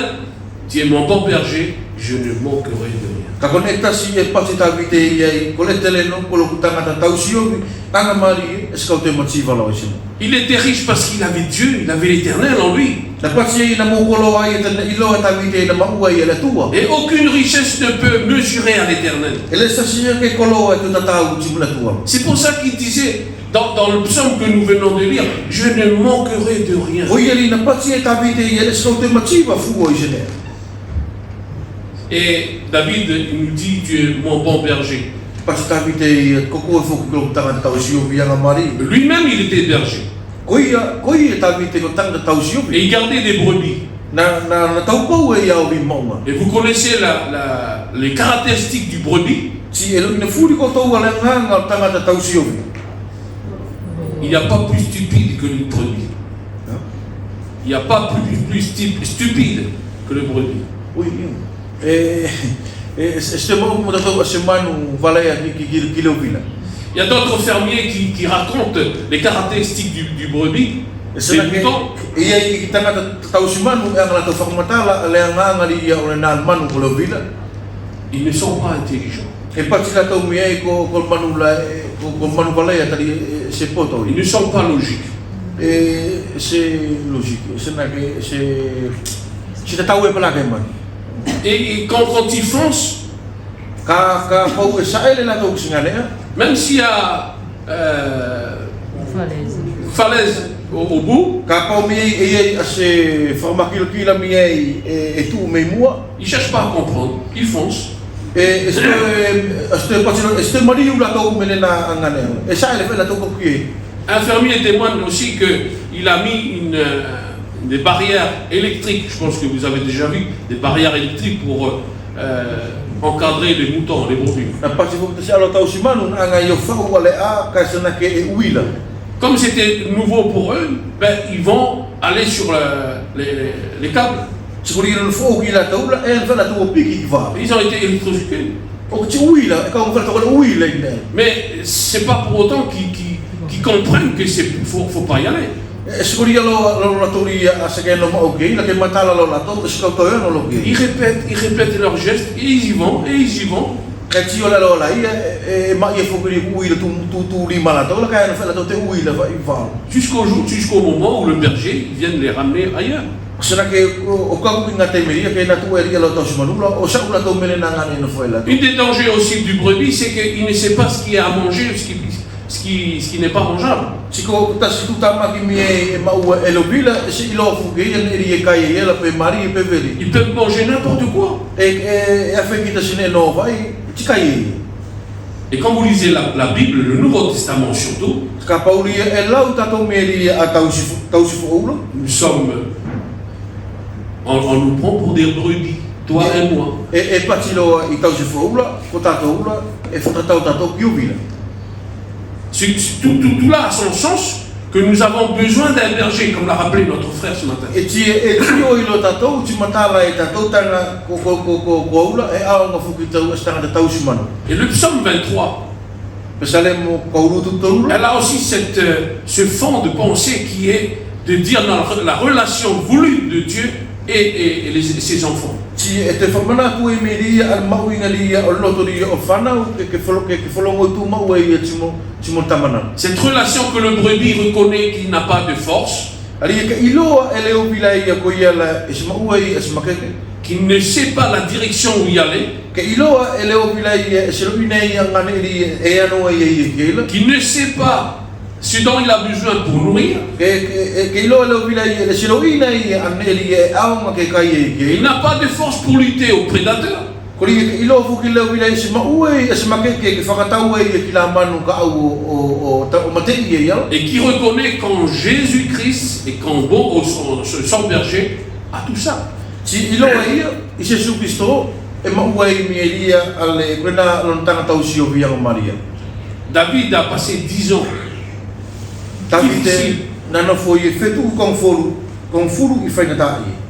tu es mon bon berger, je ne manquerai de rien. Ka kone tasi e pati Tavite ia I kole tele no kolo kutanga ta tau siovi. Tanga mari e skau te matsiva lo sene. Il était riche parce qu'il avait Dieu, il avait l'Éternel en lui. Na pati ia na mo kolo ai te ilo e Tavite na maua I le tua. Et aucune richesse ne peut mesurer à l'Éternel. Ele sasi ke kolo e tu tatau timula tua. C'est pour ça qu'il disait, dans le psaume que nous venons de lire, je ne manquerai de rien. O ia li na pati e Tavite ia le skau te matsiva fuo I sene. Et David, il nous dit, tu es mon bon berger. Pati Tavite ia koko e foku kolo kutanga tau siovi anga mari. Lui-même, il était berger. Koi e Tavite ko tanga tau siovi. Et il gardait des brebis. Na tau pau e ia o li mauma. Et vous connaissez les caractéristiques du brebis. Si e ina furi ko tau ale nganga o tanga tau siovi. Il n'y a pas plus stupide que le brebis. Il n'y a pas plus stupide que le brebis. Ui, este mo mo tau a semanu valea ki vila. Il y a d'autres fermiers qui racontent les caractéristiques du brebis. Des moutons. Ia I tanga tau semanu e ngala tau whakamatala le nganga li ia o le nal manu ko vila. Ils ne sont pas intelligents. E pati la tau mi ai ko manu la ko manu valea tari se poto. Ils ne sont pas logiques. C'est logique. C'est na que c'est tau e pala ke man. Et quand ils foncent, Ka pau e saele la tau singalea. même s'il y a falaise au bout, Ka pau mi ai a se whamakilokila mi ai e tu me mua. ils ne cherchent pas à comprendre. Ils foncent. Este mariu la tau mele na anganea. E saele fe la tau kokie. Un fermier témoigne aussi qu'il a mis des barrières électriques. Je pense que vous avez déjà vu des barrières électriques pour encadrer les moutons, les brebis. Na pati fo tasi alo tau simanu na anga yo fau ale a ka sana ke e uila. Comme c'était nouveau pour eux, ben, ils vont aller sur les câbles. Sikuri no fo ki la taula e fa la tu piki ki va. Ils ont été électrocutés. O ti uila e ka mo fa to uila ina. Mais c'est pas pour autant qu'ils comprennent que faut pas y aller. Sikuri lo la tori a se ke no mo okay la ke matala lo la to se ka to no lo ke. Ils répètent leurs gestes et ils y vont. Ka ti ola lo la e ma ye fo ki uila tu ri mala to la ka no fa la to te uila va i va. Jusqu'au moment où le berger vienne les ramener ailleurs. Sera ke o ka ku nga te meri ke na tu e ri lo to se manula o sa la to mele na ngani no foi la. Une des dangers aussi du brebis, c'est qu'il ne sait pas ce qui est à manger ou ce qui n'est pas mangeable. Siko ta situ tama ki mi e ma u e lo bila si lo fu ke ye ri e kai e la pe mari pe veri. Ils peuvent manger n'importe quoi. E a fe ki ta sine no vai ti kai. Et quand vous lisez la Bible, le Nouveau Testament surtout, Ka pauli e lau ta to meri a tausifu oula. nous sommes, on nous prend pour des brebis, toi et moi. E patilo i tausifu oula, ko tato oula e fa tato tato ki bila. Tout là a son sens que nous avons besoin d'un berger, comme l'a rappelé notre frère ce matin. E ti o ilo tato ti matala e tato tanga ko oula e a nga fu ki tau stanga tausimano. Et le psaume 23, Pesalemo kauru tu toula. elle a aussi ce fond de pensée qui est de dire dans la relation voulue de Dieu et ses enfants. Ti e te whamana ku e meri al mau inga li o loto li o whanau ke wholongo tu mau e timo tamana. Cette relation que le brebis reconnaît qu'il n'a pas de force, Ali e ka iloa e leo bila ia ko ia la e se mau e se makeke. qu'il ne sait pas la direction où y aller, Ke iloa e leo bila ia e se lo ina ia ngane li e ano e ia keila. qu'il ne sait pas ce dont il a besoin pour nourrir, Ke iloa leo bila ia e se lo ina ia ane li e aonga ke kai e il keila. n'a pas de force pour lutter aux prédateurs. Ko li ke iloa fuki leo bila e se mau e se makeke ke whakatau e ki la manu ka au o matei e ia. Et qui reconnaît qu'en Jésus-Christ et qu'en son berger a tout ça. Ti iloa ia i se su Kristo e mau e mi elia ale kwena lontanga tau si o via Maria. David a passé 10 ans Davide nana foi e fetu con furu i faina tai.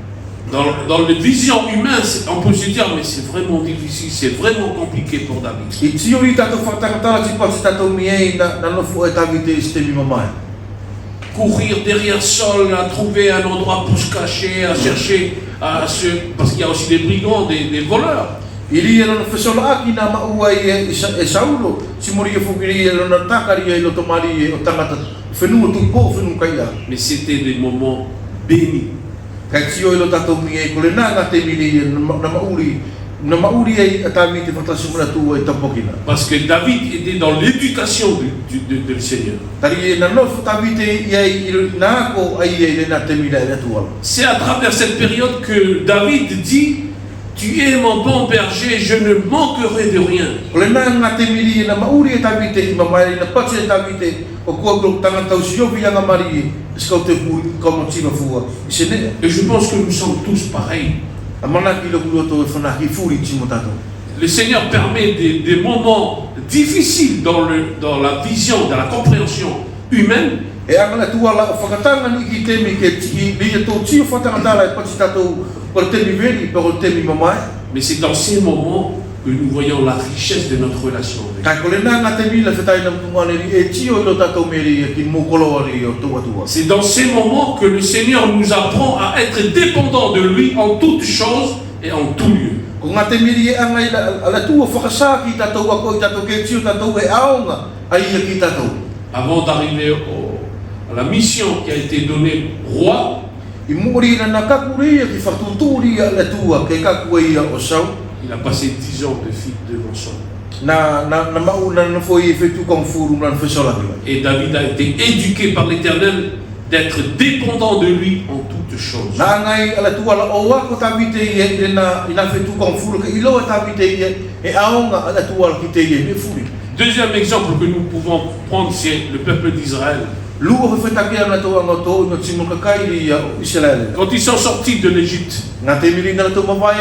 dans les visions humaines. On peut se dire, mais c'est vraiment difficile, c'est vraiment compliqué pour David. I ti ori tato whatakatala ti pati tato miei nana foi e Davide ste mi mamai. Courir derrière Saul, à trouver un endroit pour se cacher, à chercher, parce qu'il y a aussi des brigands, des voleurs. Ili e lona fesola aki na maua e Saulo, si mori e fukiri e lona takari e loto mari e o tangata whenua tupo whenua kaia. Mais c'était des moments bénis. Kai tio e lo tato mi e kole nanga te miri e na mauri e atami te whatasumuna tu e tapokina. Parce que David était dans l'éducation du Seigneur. Tari e na nofu Davide i na ako ai e na te mira e tuala. C'est à travers cette période que David dit, tu es mon bon berger, je ne manquerai de rien. Kole nanga te miri e na mauri e Davide i mamai na pati e Davide o kua klo tangata usio vianga mari e skau te pui komo tima fua i senea. Et je pense que nous sommes tous pareils. Amana ki lo kuloto e whanaki furi timo tato. Le Seigneur permet des moments difficiles dans la vision, dans la compréhension humaine. E angana tuala o whakatanga ni ki temi ke ti li e tō tio whatangatala e pati tato o le temi veri pe o le temi mamai. Mais c'est dans ces moments que nous voyons la richesse de notre relation avec Kai kole nanga te mila whetai na mtumane e tio ilo tato meri e ki mokolo ari o tua tua. C'est dans ces moments que le Seigneur nous apprend à être dépendants de lui en toutes choses et en tout lieu. Ko ngā te miri e anga ala tua whakasā ki tatou ako i tatou ke tio tatou e aonga ai e ki tatou. Avant d'arriver à la mission qui a été donnée roi, I muri na nakakuria ki whatuturi ala tua ke kakuia o sau. il a passé 10 ans de fille devant Saul. Na mau na foi e fetu kong furu na whesola kiwa. Et David a été éduqué par l'Éternel d'être dépendant de lui en toutes choses. Na ngai ala tua la o wako tawite i na fetu kong furu ke ilo tawite e aonga ala tua ki te i me furi. Deuxième exemple que nous pouvons prendre, c'est le peuple d'Israël. Lua ho whetake ana toa ngoto no timo kakairi o Israel. Quand ils sont sortis de l'Égypte, Nga te miri na to mawai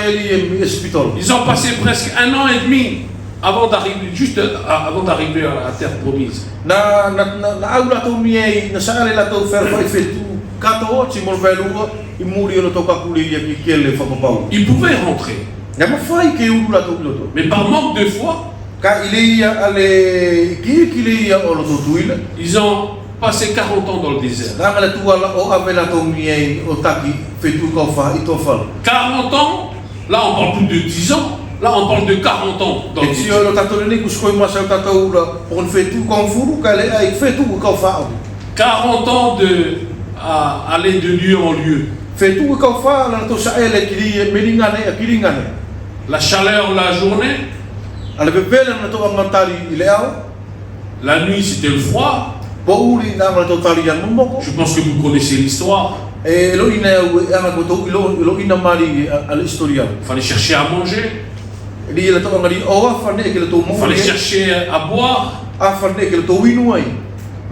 e spitol. ils ont passé presque 1 an et demi avant d'arriver à la terre promise. Na aula to miei na sale la to fer vai fetu kato o timo velua i muri lo toka kuli ia ki kele whakapau. Il pouvait rentrer. Nga mawhai ke uru lato i loto. Mais par manque de foi, Ka ile ia ale ki le ia o lo totuila. ils ont passé 40 ans dans le désert. Nga ngale tuala o avela to miei o taki fetu ka wha i to whala. 40 ans, là on parle plus de 10 ans, là on parle de 40 ans dans le E si désert. o lo tato le kuskoi masa o tato ura pon fetu ka furu ka le ai fetu ka wha. 40 ans à aller de lieu en lieu. Fetu ka wha la to sa ele kiri melingane a kiringane. La chaleur la journée, Ale bebele na to ngatari i le au. la nuit c'était le froid. Po uri na ngale to tali yan momoko. Je pense que vous connaissez l'histoire. E lo ina e ana ko to lo ina mari al historia. Il fallait chercher à manger, Li la to ngari o afa ne ke le to il mo. fallait chercher à boire. Afa ne ke le to winu ai.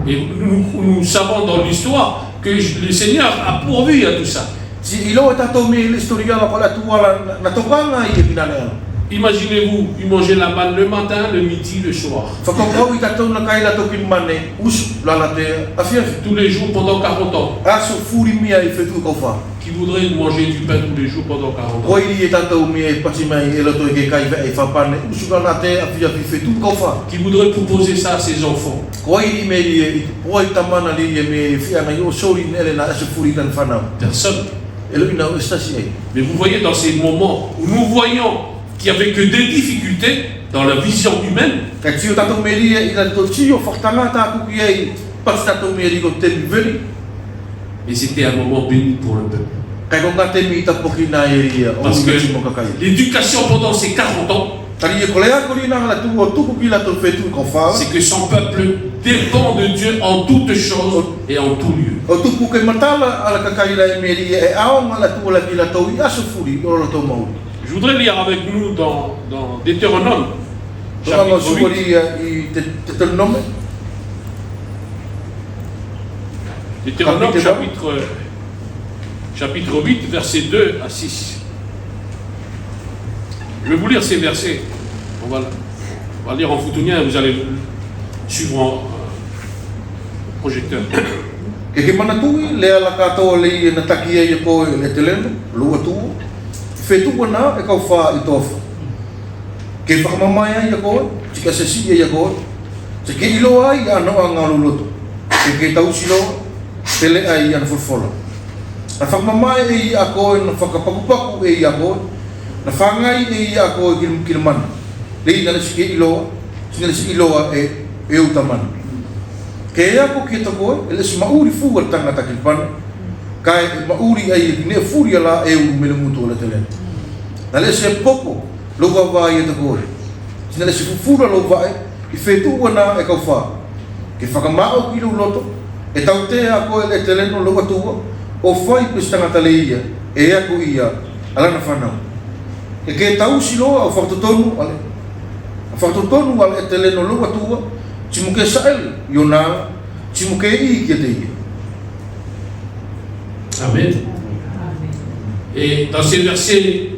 Et nous savons dans l'histoire que le Seigneur a pourvu à tout ça. Si ilo ta to me historia la pala tuala na to kanga i binane. Imaginez-vous, ils mangeaient la manne le matin, le midi, le soir. Fa ko ko i ta to na kai la to kin mane us la la te afia. Tous les jours pendant 40 ans. Aso furi mia i fetu ko fa. Qui voudrait manger du pain tous les jours pendant 40 ans? Ko i ta to me pati mai e lo to ke kai ve fa pane us la te afia fi fetu ko fa. Qui voudrait proposer ça à ses enfants? Ko i me i ko i ta mana li me fi ana yo sori nele na aso furi tan fana. Personne. E lo ina stasi ai. Mais vous voyez dans ces moments où nous voyons qu'il n'y avait que des difficultés dans la vision humaine, Ka tio tato meri i la to tio fortanga ta ku ai pas tato meri ko te veli. mais c'était un moment béni pour le peuple. Ka ko ngate mi ta pokina i o Parce que mo ka kai. l'éducation pendant ces 40 ans, Tali e kolea ko lina la tu o tu ku la to fetu ko fa. c'est que son peuple dépend de Dieu en toutes choses et en tout lieu. O tu ku ke matala ala ka kai la meri e ao ma la tu la ki la to i aso furi o la to mau. Je voudrais lire avec nous dans Deutéronome, Tama chapitre 8. suri i te nome. Deutéronome, Chapitre chapitre 8, versets 2 à 6. Je vais vous lire ces versets. On va lire en foutounien, vous allez suivre en projecteur. Ke ke mana tui le ala ka to le na taki e ko le teleno lu tu. Fetu na e ka fa i tofa. Ke fa mama ya ko, tika se si ya ko. Se ke ilo ai ano anga luluto. Ke tau silo tele ai an fulfola. Na fa mama e ia ko na fa ka paku e ia ko. Na fa ngai e ia ko kilman. Le na se ke ilo, se ilo e utaman. Ke ia ko ki to ko, ele se mauri fu al tanga takilpan. Kai mauri ai ne furia la e u mele mutu la tele. Nale se popo lo va e to ko. Nale se fufura lo va i fetu na e ka fa. Ke fa ma o ki lo loto e tau te a ko le tele no lo tu o foi pistanga taleia e a ko ia ala na fa na. Ke tau silo o fa tonu ale. Fa tonu ale tele no lo tu Timuke sael yona timuke I ki te. Amen. Et dans ces versets,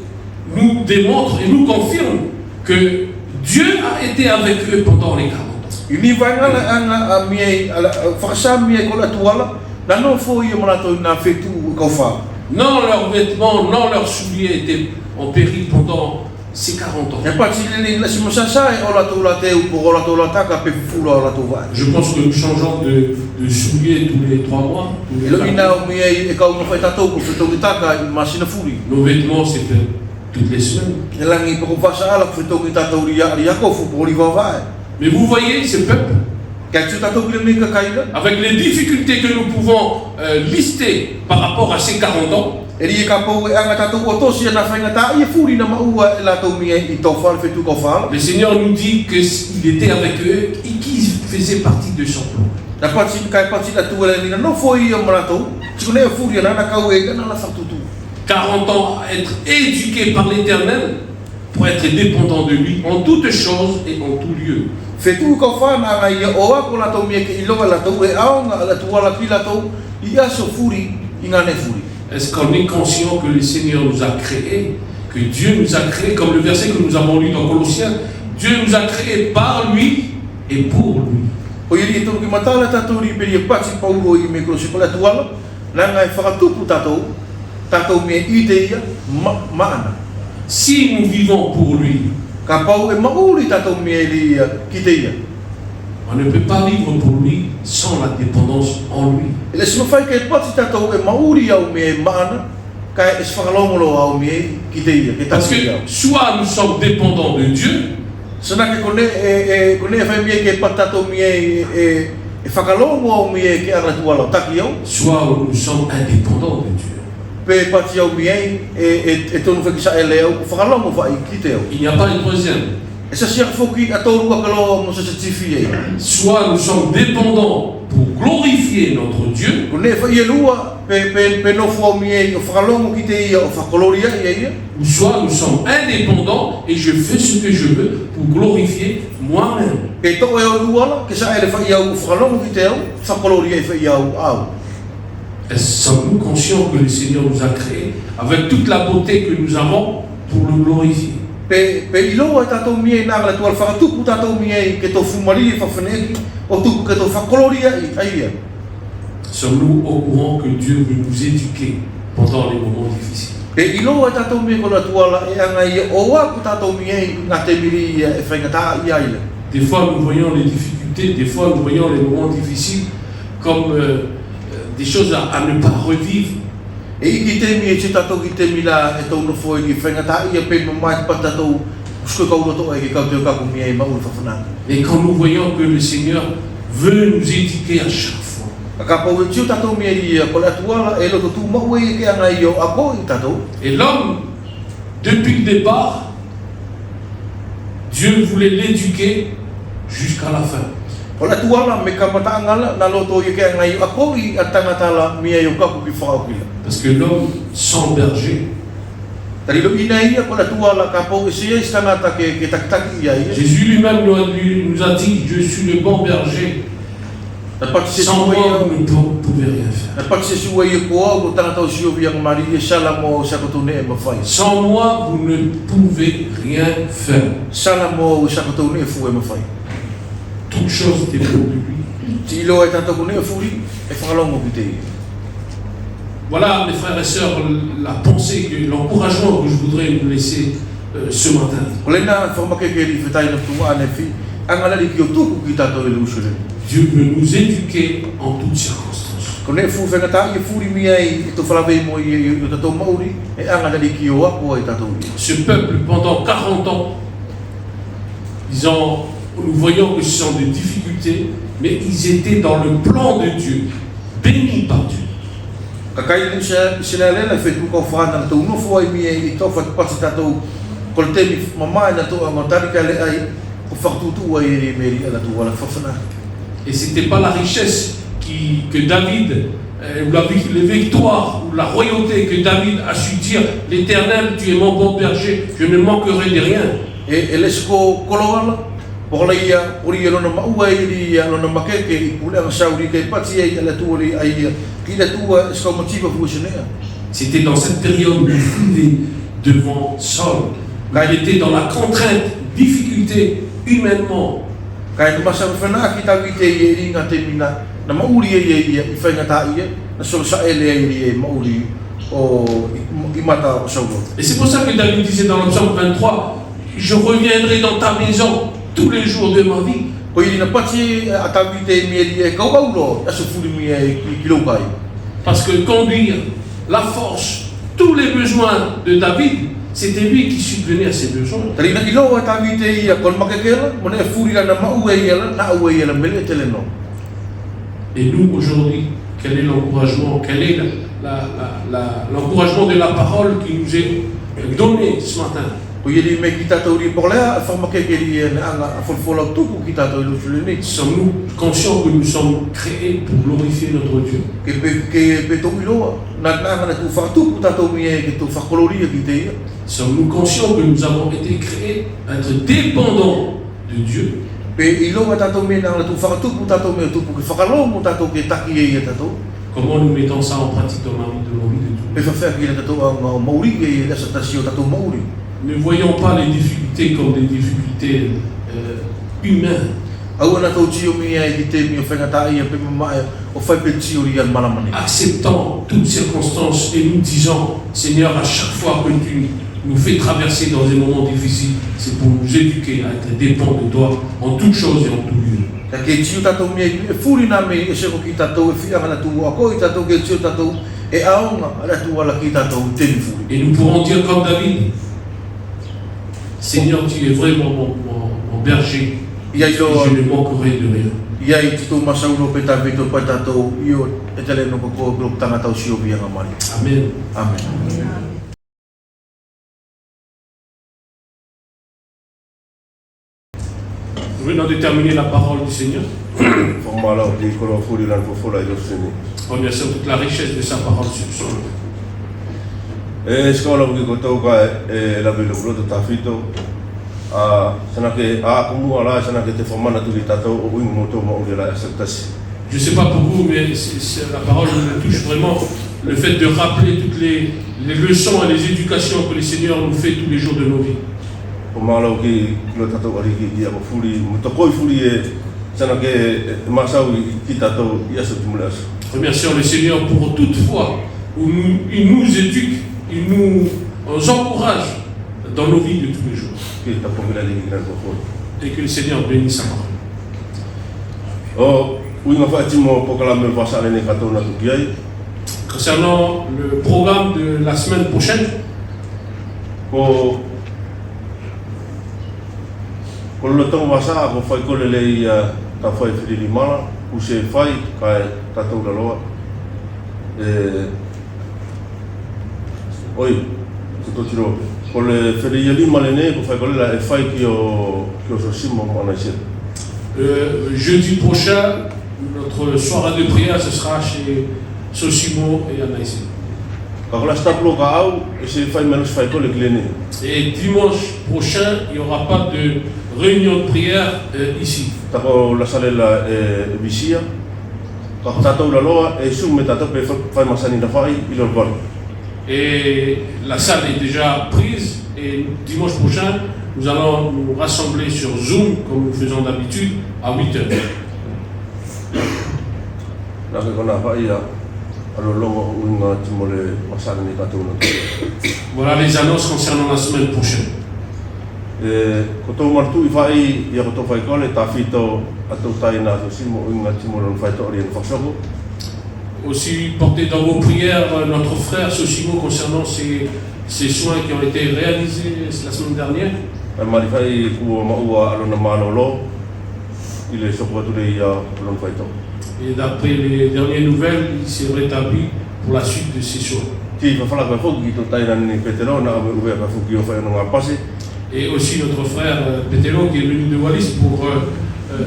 nous démontre et nous confirme que Dieu a été avec eux pendant les 40 ans. Ini vanga la anga a miei ala fakasa miei ko la tuala na no fo I mona to na fetu ko fa. Non leurs vêtements, non leurs souliers étaient en péril pendant ces 40 ans. E pa ti le la simo sasa e ola to la te u po ola to la ta ka pe fu la to va. Je pense que nous changeons de souliers tous les 3 mois. Tous les Lo 4 ina mois. o miei e ka u fa ta to ko fetu ta ka masina furi. Nos vêtements, c'est fait toutes les semaines. E la ngi ko fa sa ala fetu ta to ria ko fu po ri va va. Mais vous voyez, ce peuple, Ka tu ta to ki le ka kaila. avec les difficultés que nous pouvons lister par rapport à ces 40 ans, E ri ka po e anga ta to o to si na fa ngata I furi na ma u la to miei I to fa fetu ko fa. le Seigneur nous dit qu'il était avec eux et qu'ils faisaient partie de son plan. Na pati kai pati la tu le ni no foi o marato. Tu ne furi na na ka u e na la fa tu. 40 ans à être éduqués par l'Éternel pour être dépendants de lui en toutes choses et en tout lieu. Fetu ko fa na nga ia o ko la to mi ke ilo la to e aonga la tu la ki la to ia so furi inga ne furi. Est-ce qu'on est conscient que le Seigneur nous a créés, que Dieu nous a créés, comme le verset que nous avons lu dans Colossiens, Dieu nous a créés par lui et pour lui. O iri to ki matala ta to ri pe pati paulo I me ko se ko la tu ala na nga fa tu pu ta to tatou me I te ia maana. Si nous vivons pour lui, Ka pau e mauri tatou me li ki te ia. on ne peut pas vivre pour lui sans la dépendance en lui. E le sima fai ke pati tatou e mauri au me maana, ka e sfakalongolo au me ki te ia, ke Parce tatou que ia. soit nous sommes dépendants de Dieu, Sana ke kone e fai me ke pati tatou me e whakalongo au me ke ana tuala taki au, soit nous sommes indépendants de Dieu. pe pati au me e tonu whakisa e leo, whakalongo whai ki te au. Il n'y a pas de troisième. E sa siak foki a tōru akalo mo sa tifi e. Soit nous sommes dépendants pour glorifier notre Dieu, Kone e whai e lua, pe no fua me e o whakalongo ki te ia o whakoloria ia. ou soit nous sommes indépendants et je fais ce que je veux pour glorifier moi-même. Ke tō e o luala, ke sa e le whai au whakalongo ki te au, whakoloria e whai au. Sommes-nous conscients que le Seigneur nous a créés avec toute la beauté que nous avons pour le glorifier? Pe ilo e tatou mie nā ngala tuala whakatupu tatou mie ke tō fumari e whawheneki, o tupu ke tō whakoloria i aia. Sommes-nous au courant que Dieu veut nous éduquer pendant les moments difficiles? Pe ilo e tatou mie kola tuala e anga ia o aku tatou mie ngā te miri e whaingata i aile. Des fois, nous voyons les difficultés, des fois, nous voyons les moments difficiles comme des choses à ne pas revivre. E iki te mie te tatou ki te mila e tau no fo i whaingata i a pe mamai pa tatou usko kauroto e ke kau te kaku mie i mauri whawhananga. Et quand nous voyons que le Seigneur veut nous éduquer à chaque fois, Ka pau e tiu tatou mie i kola tuala e loto tu maue i ke anga i o ako i tatou. et l'homme, depuis le départ, Dieu voulait l'éduquer jusqu'à la fin. Kola tuala me kamata angala na loto i ke anga i o ako i a tangatala mie i o kaku ki whakaukila. Parce que l'homme sans berger, Tari lo ina ia kola tuala ka pau e sia i tangata ke takitaki ia ia. Jésus lui-même nous a dit, je suis le bon berger, Na pati se sans sua moi ia, vous ne pouvez rien faire. na pati se sua ia koa o tangata o sio viang mari e sala mo sakotone e mawhai. Sans moi vous ne pouvez rien faire. Sala mo sakotone e fu e mawhai. Toute chose dépend de lui. Ti ilo e tatokone e furi e whakalongo ki te ia. Voilà, mes frères et sœurs, la pensée, l'encouragement que je voudrais vous laisser ce matin. Ko le nā whamakekeri whetai na tunga ane fi, angala li ki o tuku ki tato e lusure. Dieu veut nous éduquer en toutes circonstances. Ko ne fu whengata i furi mia i to whalawei mo i tato mauri, e angala li ki o ako i tato i. Ce peuple, pendant 40 ans, nous voyons que ce sont des difficultés, mais ils étaient dans le plan de Dieu, bénis par Dieu. Kakai ni sina lena whetu kau whana na tau nofo ai mia i tau whakapati tato ko le temi mamai na tau amantari ka le ai ko whaktutu ai e meri ala tu wala whawhana. Et ce n'était pas la richesse que David, ou les victoires, ou la royauté que David a su dire, l'Éternel, tu es mon bon berger, je ne manquerai de rien. E lesko koloala, Pola ia, ori lona maua i lona makeke i pule ang sauri kay pati ai ala tuori ai ki la tua skomotiva fusionea. C'était dans cette période où il vivait devant Saul, quand il était dans la contrainte, difficulté humainement. Kaya masa fana ki tawite i ringa te mina na mauri i whainga ta ia na so sa ele i mauri o i mata o Saul. Et c'est pour ça que David disait dans le psaume 23, je reviendrai dans ta maison tous les jours de ma vie. Ko i na pati atawite mi e kaulo aso fuli mi ki lokai. Parce que conduire, la force, tous les besoins de David, c'était lui qui subvenait à ses besoins. Tari na ilo atawite i kon makekela mo ne furi na maua i na mele teleno. Et nous aujourd'hui, quel est l'encouragement, quel est l'encouragement de la parole qui nous est donné ce matin? Ko yeli me ki tatou ri porlea fa makekeli na anga folfola tuku ki tatou lusuleni. Sommes-nous conscients que nous sommes créés pour glorifier notre Dieu? Ke pe to ilo na na tu fa tuku tatou mi ke tu fa kolori ki te. Sommes-nous conscients que nous avons été créés à être dépendants de Dieu? Pe ilo ma tatou mi na tu fa tuku tatou mi tuku ke fa kalo mo tatou ke taki e tatou. Comment nous mettons ça en pratique dans la vie de tous? Pe fa fa ki tatou ang mauri e esa tasio tatou mauri. Ne voyons pas les difficultés comme des difficultés humaines. Auna tau tio mia i te mi o whengata ia pe mamae o whai pe tio ria malamane. Acceptant toutes circonstances et nous disant, Seigneur, à chaque fois que tu nous fais traverser dans des moments difficiles, c'est pour nous éduquer à être dépendants de toi en toutes choses et en tout lieu. Ka ke tio tatou mia e furi na me e seko ki tatou e whianga na tua ko i tatou ke tio tatou e aonga ala tua la ki tatou te ni furi. Et nous pourrons dire comme David, Seigneur, tu es vraiment mon berger, et Ia i je loa, ne manquerai de rien. ia i tito masaulo pe ta veto pa tatou io e tele no ko blok tanga tau sio vianga mari. Amen. Amen. Nous venons de terminer la parole du Seigneur. Formala o te koro furi lan fofola i losene. Remercions toute la richesse de sa parole sur son. E skola ki ko tau ka e la velo bloto ta fito. Sana ke a kumu ala sana ke te formana tu ki tatou o wing moto mo o la acceptasi. Je ne sais pas pour vous, mais la parole me touche vraiment. Le fait de rappeler toutes les leçons et les éducations que le Seigneur nous fait tous les jours de nos vies. O malo ki lo tatou ari ki a furi mo to koi furi e sana ke masau ki tatou ia so tumulas. Remercions le Seigneur pour toute fois où il nous éduque, il nous encourage dans nos vies de tous les jours. Ki ta pongela li gran fofo. Et que le Seigneur bénisse sa parole. O winga fa timo pokala me vasale ne katou na tu kiai. Concernant le programme de la semaine prochaine, Ko le tong wasa ko fai ko le ia ta fai fili mala ku se fai kai tatou la loa oi to tiro ko le fili ia lima le ne ko fai ko le fai ki o so simo ona se jeudi prochain, notre soirée de prière, ce sera chez Sosimo et Anaïsé. ka ko la staplo ka au e se fai menos fai ko le klene Et dimanche prochain, il n'y aura pas de réunion de prière ici. ta ko la sale la bisia ka tatou la loa e su me tatou pe fai masani da fai i lo bal. Et la salle est déjà prise. Et dimanche prochain, nous allons nous rassembler sur Zoom, comme nous faisons d'habitude, à 8h. Na ke kona fai ia alo longo unga timole masani ni tatou na Voilà les annonces concernant la semaine prochaine. Ko tō martu I whai ia ko tō whai kole tā whito a tō tai nā tō simo unga timolo na whai tō ori na whasoko. Aussi, portez dans vos prières notre frère Sosimo concernant ces soins qui ont été réalisés la semaine dernière. Ai mari whai kua maua alo na mānolo I le soko atu le ia lon whai tō. Et d'après les dernières nouvelles, il s'est rétabli pour la suite de ces soins. Ti whawhala kai whoki tō tai nā ni petero na ame uwea kai whoki o whai no ngā pase. Et aussi notre frère Petelo qui est venu de Wallis pour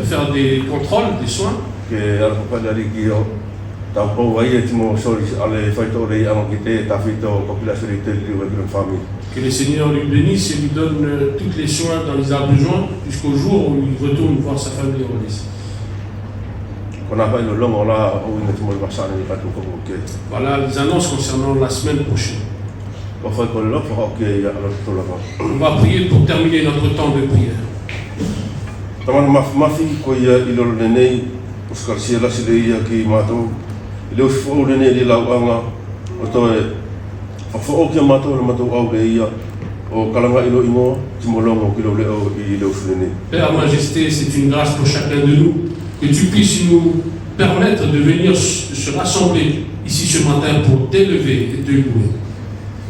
faire des contrôles, des soins. Ke ala whapani ari ki o tau pou ai e timo sori ale whai tō rei ama ki te tā whito kopila sori te liu e kiron whami. Que le Seigneur lui bénisse et lui donne tous les soins dont il a besoin jusqu'au jour où il retourne voir sa famille au Wallis. Kona whai lo longo la o inga timo I wasane ni katu koko ke. Voilà les annonces concernant la semaine prochaine. Ko whai kole lo whaka o ke ia alo tōlaka. On va prier pour terminer notre temps de prière. Tamana mafi ko ia I lolo nenei Oscar sia lasi le ia ki mātou I leo sifo nenei li lauanga o toe whafo kia mātou le mātou au le ia o kalanga ilo ingoa timolongo ki lo leo I leo su nenei. Père Majesté, c'est une grâce pour chacun de nous que tu puisses nous permettre de venir se rassembler ici ce matin pour t'élever et te louer.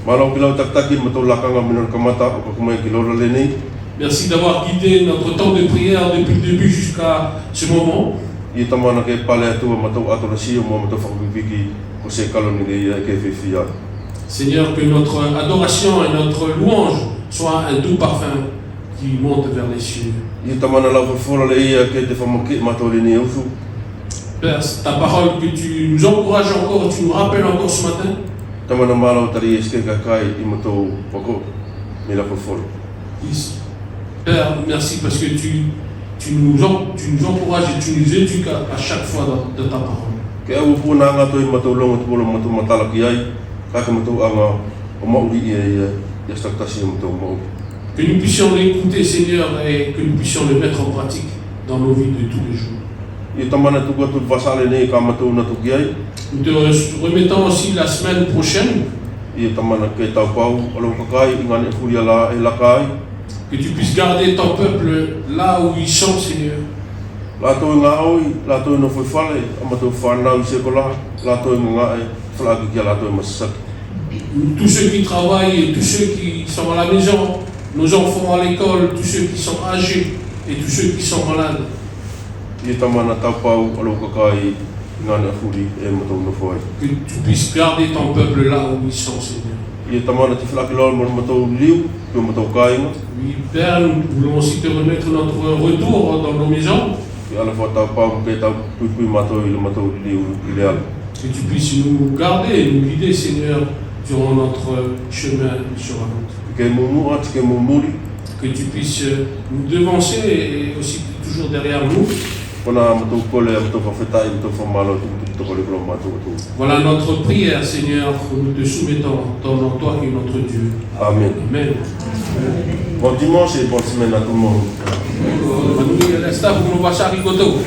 Malau ki lau taktaki mātou lakanga minon kamata o kakumai ki lolo le nei. Merci d'avoir guidé notre temps de prière depuis le début jusqu'à ce moment. I tamana ke pale atua mātou ato na sio mo mātou whakupipiki ko se kaloni le ia ke whiwhia. Seigneur, que notre adoration et notre louange soient un doux parfum qui monte vers les cieux. I tamana lau whawhora le ia ke te whamake mātou le nei usu. Père, ta parole que tu nous encourages encore, tu nous rappelles encore ce matin. Tamana malau tari eske kakai I mātou wako me la whawhora. Père, merci parce que tu nous encourages et tu nous éduques à chaque fois dans ta parole. Ke au puna ngā toi mātou longa tupolo mātou matala ki ai, kaka mātou anga o mauri ia staktasi o mātou mauri. Que nous puissions l'écouter, Seigneur, et que nous puissions le mettre en pratique. dans nos vies de tous les jours. I tamana tu ko tu vasale nei ka matu na tu kiai. Nous te remettons aussi la semaine prochaine, I tamana ke tau pau alo kakai ngane furia la e lakai. que tu puisses garder ton peuple là où ils sont, Seigneur. La to nga oi, la to no foi fale, amatu fana i se kola, la to nga e flagi ki la to masak. Tous ceux qui travaillent et tous ceux qui sont à la maison, nos enfants à l'école, tous ceux qui sont âgés et tous ceux qui sont malades. I tamana tau pau alo kakai ngane furi e matu no foi. Que tu puisses garder ton peuple là où ils sont, Seigneur. I tamana ti flagi lo mo matu liu, ko matu kai nga. Oui, Père, nous voulons aussi te remettre notre retour dans nos maisons. I ala fa tau pau ke tau pui matu i le matu liu i le ala. Que tu puisses nous garder, nous guider, Seigneur, durant notre chemin sur la route. Ke mumu at ke mumuri. Que tu puisses nous devancer et aussi toujours derrière nous. Kona matu kole matu fa fetai matu fa malo tu kole kolo matu tu. Voilà notre prière, Seigneur, que nous te soumettons dans nom, toi qui es notre Dieu. Amen. Amen. Bon dimanche et bonne semaine à tout le monde. Manuel está como pasar ricoto.